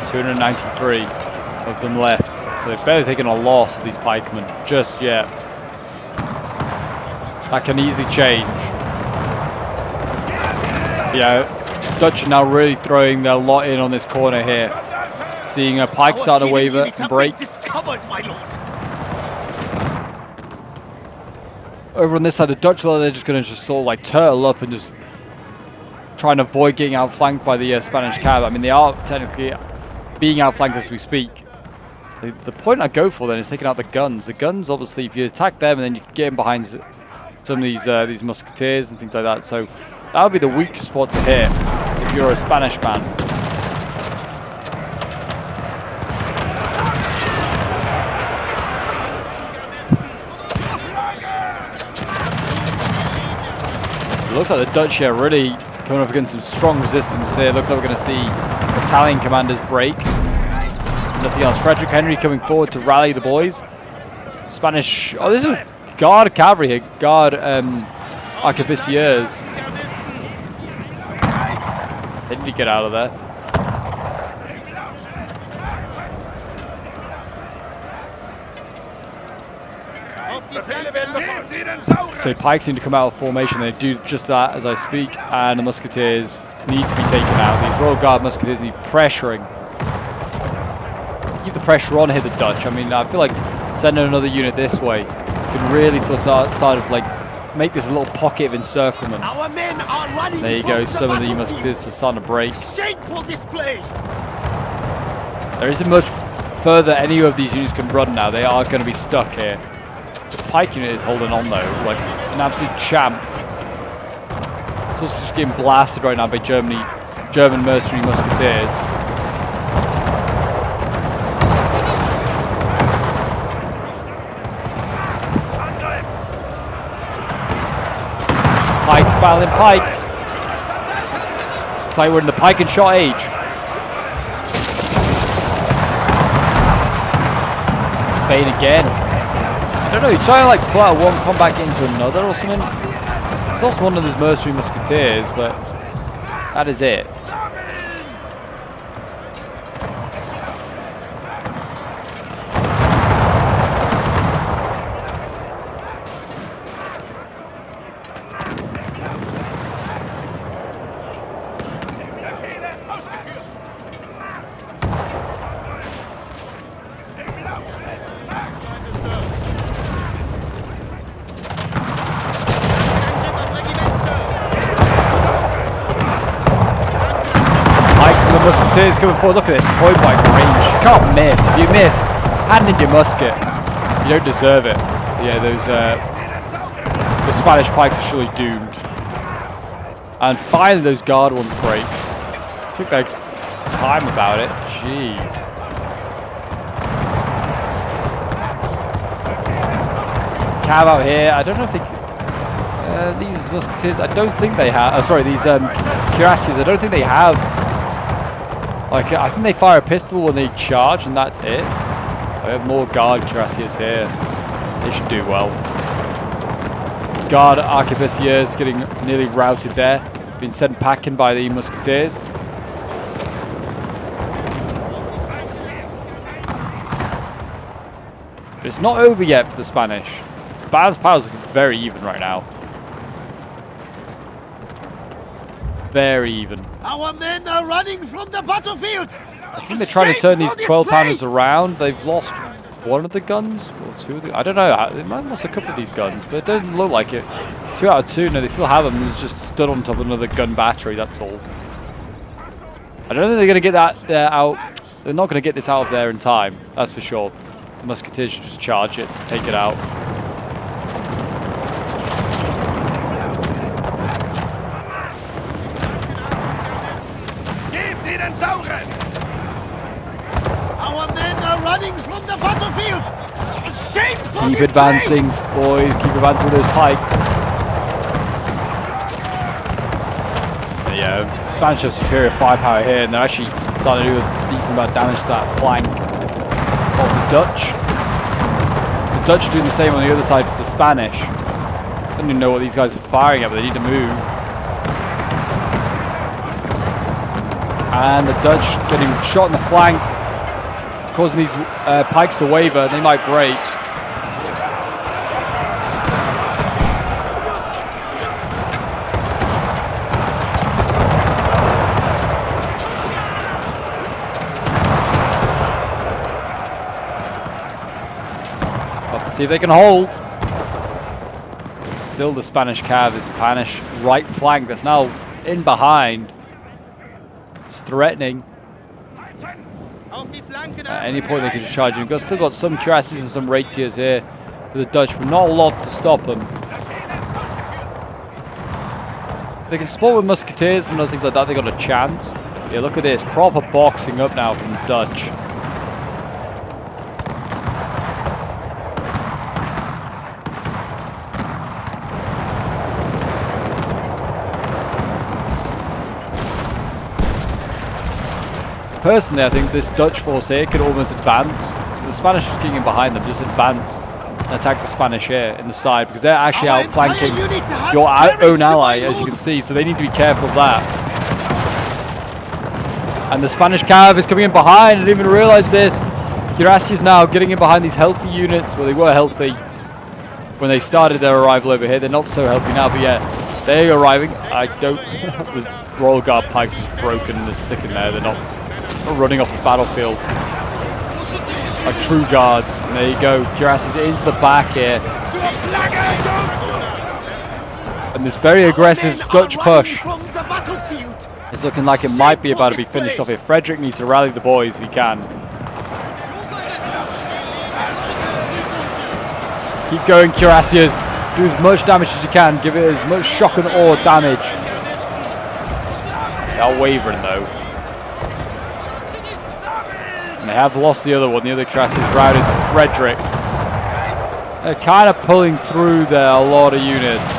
.293 of them left, so they've barely taken a loss of these pikemen just yet. That can easily change. Yeah, Dutch are now really throwing their lot in on this corner here. Seeing a pike start to waver and break. Over on this side, the Dutch, they're just going to sort of like turtle up and just try and avoid getting outflanked by the Spanish cav. I mean, they are technically being outflanked as we speak. The point I go for then is taking out the guns. The guns, obviously, if you attack them and then you can get in behind some of these musketeers and things like that. So that would be the weak spot to hit if you're a Spanish man. It looks like the Dutch here really coming up against some strong resistance here. Looks like we're going to see Italian commanders break. Nothing else. Frederick Henry coming forward to rally the boys. Spanish. Oh, this is Guard cavalry here. Guard arquebusiers. They need to get out of there. So pikes need to come out of formation. They do just that as I speak, and the musketeers need to be taken out. These Royal Guard musketeers need pressuring. Keep the pressure on here, the Dutch. I mean, I feel like sending another unit this way can really sort of like make this a little pocket of encirclement. Our men are running. There you go. Some of the musketeers are starting to break. Shameful display. There isn't much further any of these units can run now. They are going to be stuck here. This pike unit is holding on though, like an absolute champ. It's also just getting blasted right now by German mercenary musketeers. Pikes battling pikes. It's like we're in the pike and shot age. Spain again. I don't know, he's trying to like pull out one combat into another or something. It's also one of those mercenary musketeers, but that is it. Musketeers coming forward. Look at this, point blank range. You can't miss. If you miss, hand in your musket. You don't deserve it. Yeah, the Spanish pikes are surely doomed. And finally, those guard ones break. Took their time about it. Jeez. Cav out here. I don't know if they. These musketeers. I don't think they have. Oh, sorry, these cuirassiers. I don't think they have. Like, I think they fire a pistol when they charge, and that's it. I have more guard cuirassiers here. They should do well. Guard arquebusiers getting nearly routed there. been sent packing by the musketeers. But it's not over yet for the Spanish. Spain's power's looking very even right now. Very even. Our men are running from the battlefield. I think they're trying to turn these 12-pounders around. They've lost one of the guns, or two of the... I don't know. They might have lost a couple of these guns, but it doesn't look like it. 2 out of 2. No, they still have them. It's just stood on top of another gun battery, that's all. I don't think they're going to get that out. They're not going to get this out of there in time. That's for sure. The musketeers should just charge it, just take it out. Our men are running from the battlefield. Shame for Keep this advancing, boys. Keep advancing with those pikes. Yeah, Spanish have superior firepower here, and they're actually starting to do a decent amount of damage to that flank of the Dutch. The Dutch are doing the same on the other side to the Spanish. I don't even know what these guys are firing at, but they need to move. And the Dutch getting shot in the flank. It's causing these pikes to waver. They might break. Have to see if they can hold. Still the Spanish cav, the Spanish right flank that's now in behind. It's threatening. At any point they can just charge in. We've still got some cuirasses and some rapiers here for the Dutch, but not a lot to stop them. They can support with musketeers and other things like that. They got a chance. Yeah, look at this. Proper boxing up now from the Dutch. Personally, I think this Dutch force here could almost advance, because the Spanish are getting in behind them, just advance and attack the Spanish here in the side, because they're actually outflanking your own ally, as you can see, so they need to be careful of that. And the Spanish cav is coming in behind. I didn't even realize this. Cuirassiers is now getting in behind these healthy units. Well, they were healthy when they started their arrival over here. They're not so healthy now, but yeah, they're arriving. I don't... the Royal Guard pikes is broken and they're sticking there. They're not running off the battlefield like true guards. And there you go, cuirassiers into the back here, and this very aggressive Dutch push is looking like it might be about to be finished off here. Frederick needs to rally the boys if he can. Keep going, cuirassiers. Do as much damage as you can. Give it as much shock and awe damage. They are wavering though. And they have lost the other one. The other cuirassiers routed to Frederick. They're kind of pulling through there a lot of units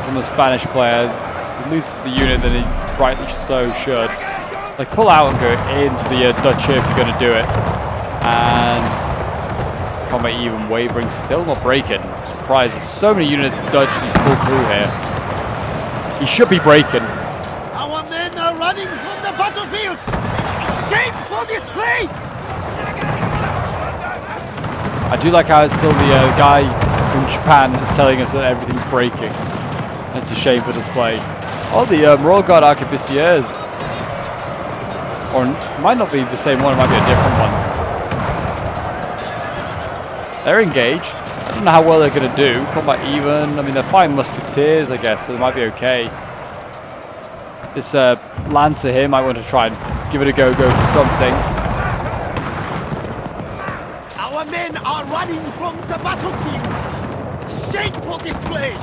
from the Spanish player. He loses the unit that he rightly so should. Like, pull out and go into the Dutch here if you're going to do it. And combat even wavering, still not breaking. Surprised, there's so many units of Dutch he's pulled through here. He should be breaking. Our men are running from the battlefield. Shameful display! I do like how it's still the guy from Japan is telling us that everything's breaking. It's a shame for display. Oh, the Royal Guard Arquebusiers. Or it might not be the same one, it might be a different one. They're engaged. I don't know how well they're going to do. Combat even. I mean, they're fighting musketeers, I guess, so they might be okay. This Lancer here might want to try and give it a go for something. Our men are running from the battlefield. Shameful display!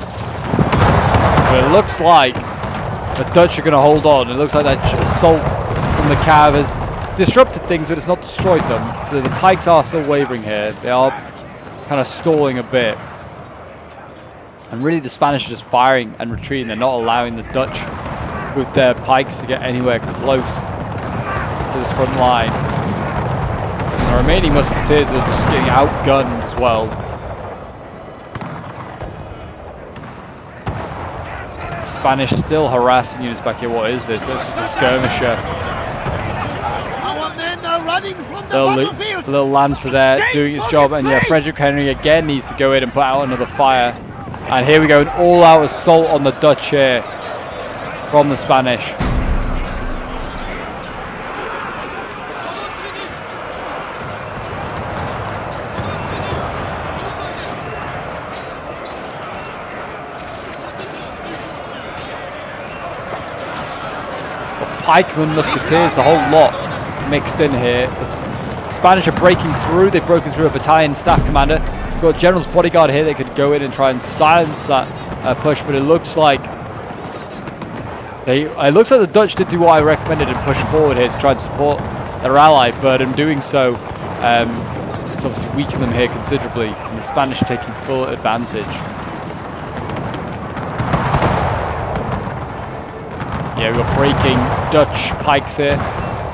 But it looks like the Dutch are going to hold on. It looks like that assault from the cav has disrupted things, but it's not destroyed them. So the pikes are still wavering here. They are kind of stalling a bit. And really the Spanish are just firing and retreating. They're not allowing the Dutch with their pikes to get anywhere close to this front line. The remaining musketeers are just getting outgunned as well. Spanish still harassing units back here. What is this? This is a skirmisher. Our men are running from the battlefield. Little lancer there doing its job, and yeah, Frederick Henry again needs to go in and put out another fire. And here we go, an all-out assault on the Dutch here from the Spanish. Pikemen, musketeers, the whole lot mixed in here. The Spanish are breaking through. They've broken through a battalion staff commander. We've got General's bodyguard here. They could go in and try and silence that push, but it looks like the Dutch did do what I recommended and push forward here to try and support their ally, but in doing so, it's obviously weakened them here considerably, and the Spanish are taking full advantage. Yeah, we've got breaking Dutch pikes here.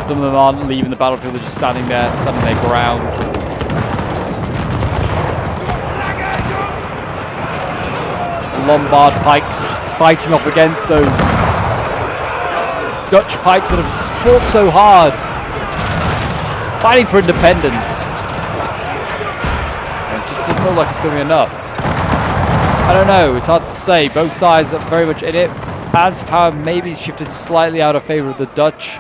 Some of them aren't leaving the battlefield, they're just standing there, standing their ground. The Lombard pikes fighting off against those Dutch pikes that have fought so hard, fighting for independence. It just doesn't look like it's going to be enough. I don't know, it's hard to say. Both sides are very much in it. Balance of power maybe shifted slightly out of favor of the Dutch.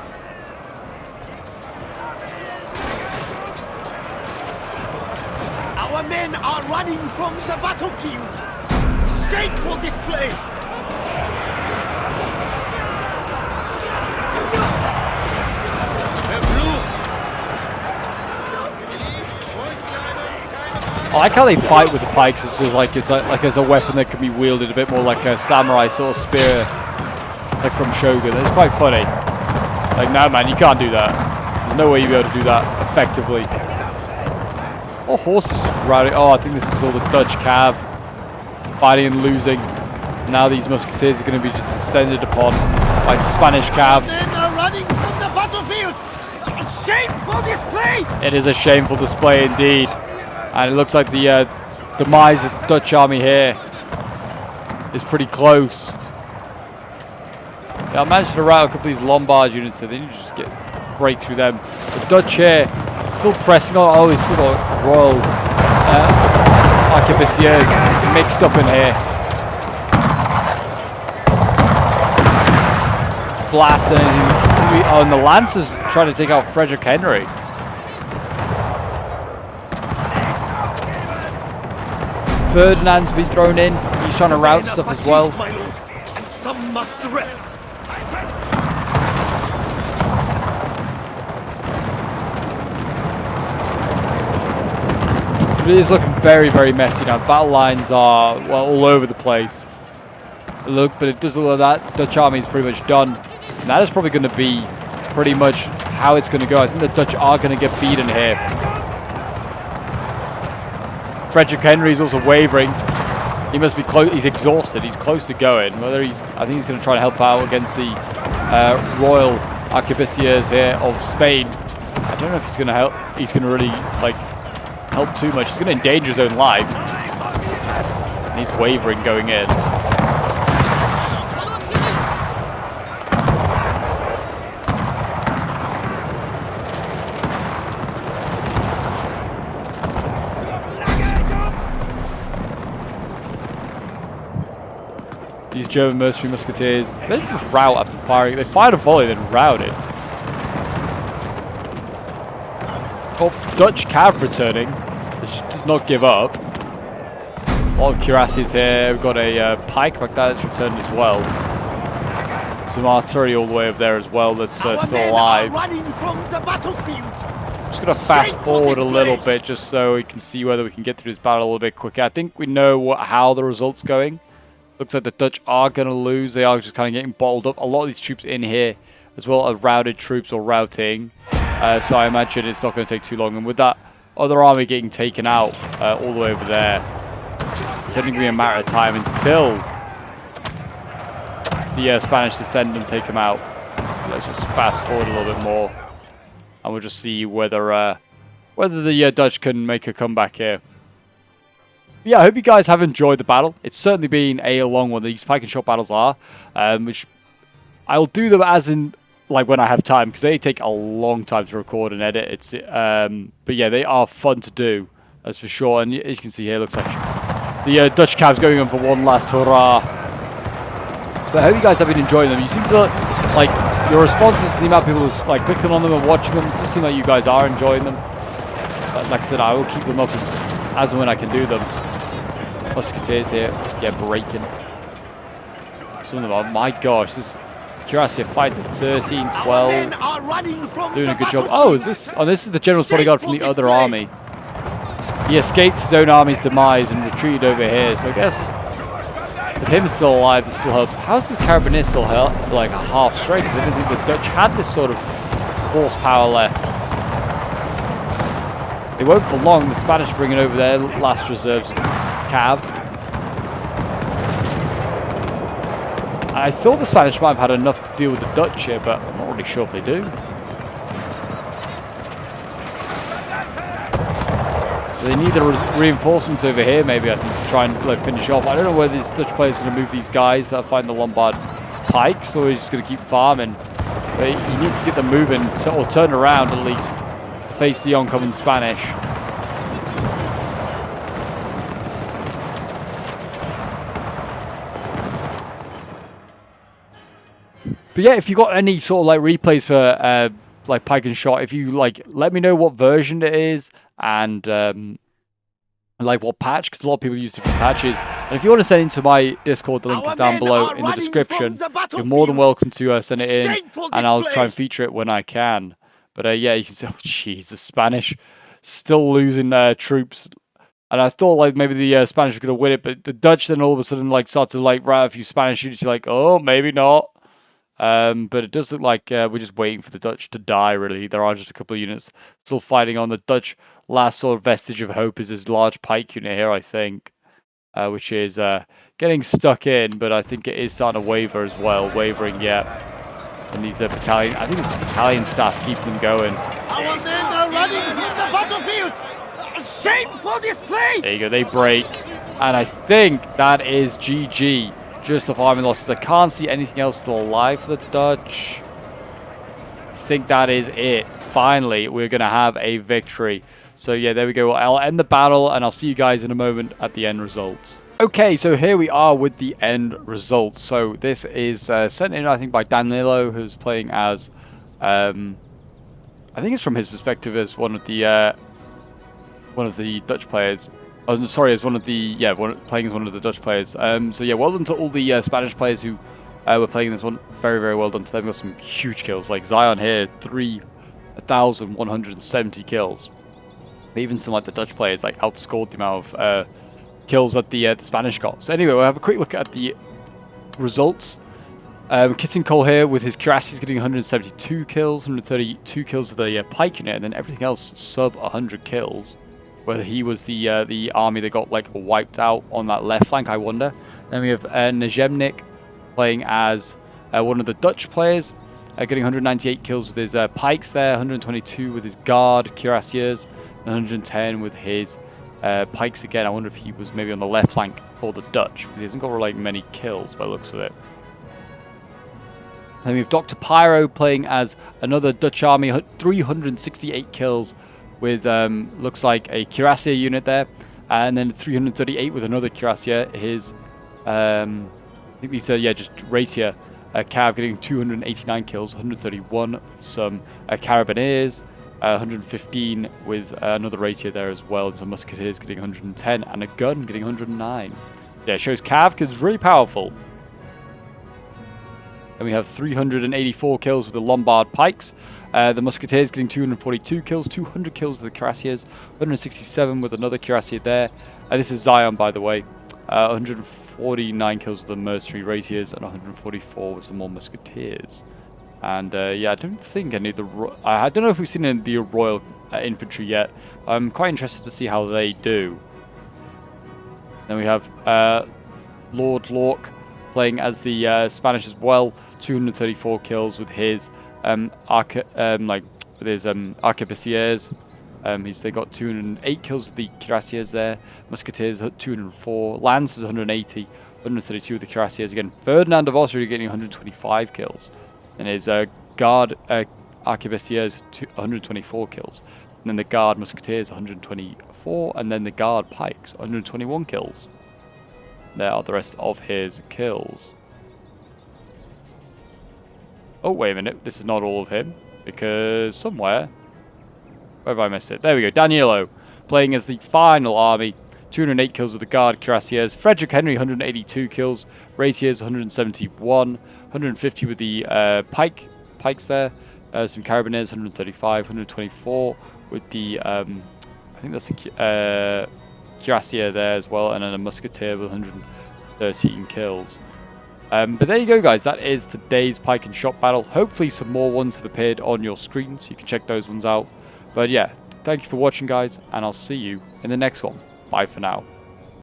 Our men are running from the battlefield. Shameful display. I like how they fight with the pikes. It's just like as a weapon that can be wielded a bit more like a samurai sort of spear, like from Shogun. It's quite funny. Like, no man, you can't do that. There's no way you'll be able to do that effectively. Oh, horses routing. Oh, I think this is all the Dutch cav fighting and losing. Now these musketeers are going to be just descended upon by Spanish cav. Men are running from the battlefield. A shameful display. It is a shameful display indeed. And it looks like the demise of the Dutch army here is pretty close. Yeah, I managed to rout a couple of these Lombard units, so they need to just break through them. The Dutch here still pressing on. Oh, he's still got royal arquebusiers mixed up in here. Blasting. Oh, and the Lancers trying to take out Frederick Henry. Ferdinand's been thrown in. He's trying to rout stuff as well. My lord, and some must rest. It is looking very, very messy now. Battle lines are, well, all over the place. But it does look like that Dutch army is pretty much done. And that is probably going to be pretty much how it's going to go. I think the Dutch are going to get beaten here. Frederick Henry is also wavering. He must be close. He's exhausted. He's close to going. I think he's going to try to help out against the royal arquebusiers here of Spain. I don't know if he's going to help. He's going to really help too much. He's going to endanger his own life. And he's wavering going in. These German mercenary musketeers, they just rout after firing. They fired a volley, then routed. Oh, Dutch cav returning. This does not give up. A lot of cuirassiers here. We've got a pike like that that's returned as well. Some artillery all the way up there as well that's still alive. Running from the battlefield. I'm just going to fast forward a little bit just so we can see whether we can get through this battle a little bit quicker. I think we know how the result's going. Looks like the Dutch are going to lose. They are just kind of getting bottled up. A lot of these troops in here, as well as routed troops or routing. So I imagine it's not going to take too long. And with that other army getting taken out all the way over there, it's only going to be a matter of time until the Spanish descend and take them out. Let's just fast forward a little bit more. And we'll just see whether the Dutch can make a comeback here. yeah, I hope you guys have enjoyed the battle. It's certainly been a long one. These pike and shot battles are, which I'll do them as in like when I have time, because they take a long time to record and edit. It's but yeah, they are fun to do, that's for sure. And as you can see here, looks like the Dutch Cavs going on for one last hurrah. But I hope you guys have been enjoying them. You seem to like your responses to the amount of people who's like clicking on them and watching them. It does seem like you guys are enjoying them. But like I said, I will keep them up as and when I can do them. Musketeers here, yeah, breaking. Some of them are, my gosh, this Cuirassier fights at 13, 12. Doing a good job. Oh, is this? Oh, this is the general's bodyguard from the other army. He escaped his own army's demise and retreated over here. So I guess with him still alive, there's still hope. How's this Carabiner still like a half strength? I didn't think the Dutch had this sort of horsepower left. They won't for long. The Spanish are bringing over their last reserves. Cav. I thought the Spanish might have had enough to deal with the Dutch here, but I'm not really sure if they do. They need the reinforcements over here, maybe, I think, to try and like, finish off. I don't know whether this Dutch player is going to move these guys that find the Lombard pikes, or he's just going to keep farming. But he needs to get them moving, or turn around at least, to face the oncoming Spanish. But yeah, if you got any sort of like replays for like pike and shot, if you like, let me know what version it is and like what patch, because a lot of people use different patches. And if you want to send it into my Discord, the link is down below in the description. You're more than welcome to send it in, and I'll try and feature it when I can. But yeah, you can see, oh jeez, the Spanish still losing troops. And I thought like maybe the Spanish were going to win it, but the Dutch then all of a sudden like start to like rout a few Spanish units. You're like, oh, maybe not. But it does look like we're just waiting for the Dutch to die, really. There are just a couple of units still fighting on. The Dutch last sort of vestige of hope is this large pike unit here, I think, which is getting stuck in, but I think it is starting to waver as well. Wavering, yeah. And these battalion, I think it's the battalion staff keeping them going. Our men are running from the battlefield! Shameful display! There you go, they break. And I think that is GG. Just off army losses. I can't see anything else still alive for the Dutch. I think that is it. Finally, we're going to have a victory. So yeah, there we go. I'll end the battle, and I'll see you guys in a moment at the end results. Okay, so here we are with the end results. So this is sent in, I think, by Danilo, who's playing as, I think it's from his perspective as one of the Dutch players. Oh, sorry, as one of the, playing as one of the Dutch players. So yeah, well done to all the Spanish players who were playing this one. Very, very well done to them. Got some huge kills. Like Zion here, 3,170 kills. But even some like the Dutch players like outscored the amount of kills that the Spanish got. So anyway, we'll have a quick look at the results. Kitson Cole here with his cuirassiers getting 172 kills, 132 kills with the pike unit, and then everything else sub 100 kills. Whether he was the army that got like wiped out on that left flank, I wonder. Then we have Najemnik playing as one of the Dutch players, getting 198 kills with his pikes there, 122 with his guard cuirassiers, and 110 with his pikes again. I wonder if he was maybe on the left flank for the Dutch, because he hasn't got like many kills by the looks of it. Then we have Dr. Pyro playing as another Dutch army, 368 kills. With looks like a cuirassier unit there, and then 338 with another cuirassier. His I think these are just rapier cav getting 289 kills, 131 with some carabineers, 115 with another rapier there as well, and some musketeers getting 110, and a gun getting 109. Yeah, it shows cav because it's really powerful. And we have 384 kills with the Lombard pikes. The Musketeers getting 242 kills, 200 kills with the Cuirassiers, 167 with another Cuirassier there. This is Zion, by the way. 149 kills with the Mercenary Rapiers and 144 with some more Musketeers. And yeah, I don't think any of the... I don't know if we've seen any of the Royal Infantry yet. I'm quite interested to see how they do. Then we have Lord Lork playing as the Spanish as well. 234 kills with his arquebusiers, They got 208 kills with the cuirassiers there. Musketeers 204. Lancers 180. 132 with the cuirassiers. Again, Ferdinand of Austria getting 125 kills. And his guard arquebusiers 124 kills. And then the guard musketeers 124. And then the guard pikes 121 kills. There are the rest of his kills. Oh, wait a minute. This is not all of him. Because somewhere... Where have I missed it? There we go. Danilo playing as the final army. 208 kills with the guard cuirassiers. Frederick Henry 182 kills. Raitiers 171. 150 with the pikes there. Some carabiners 135. 124 with the... I think that's a cuirassier there as well. And then a musketeer with 113 kills. But there you go, guys. That is today's pike and shot battle. Hopefully some more ones have appeared on your screen, so you can check those ones out. But yeah, thank you for watching, guys, and I'll see you in the next one. Bye for now.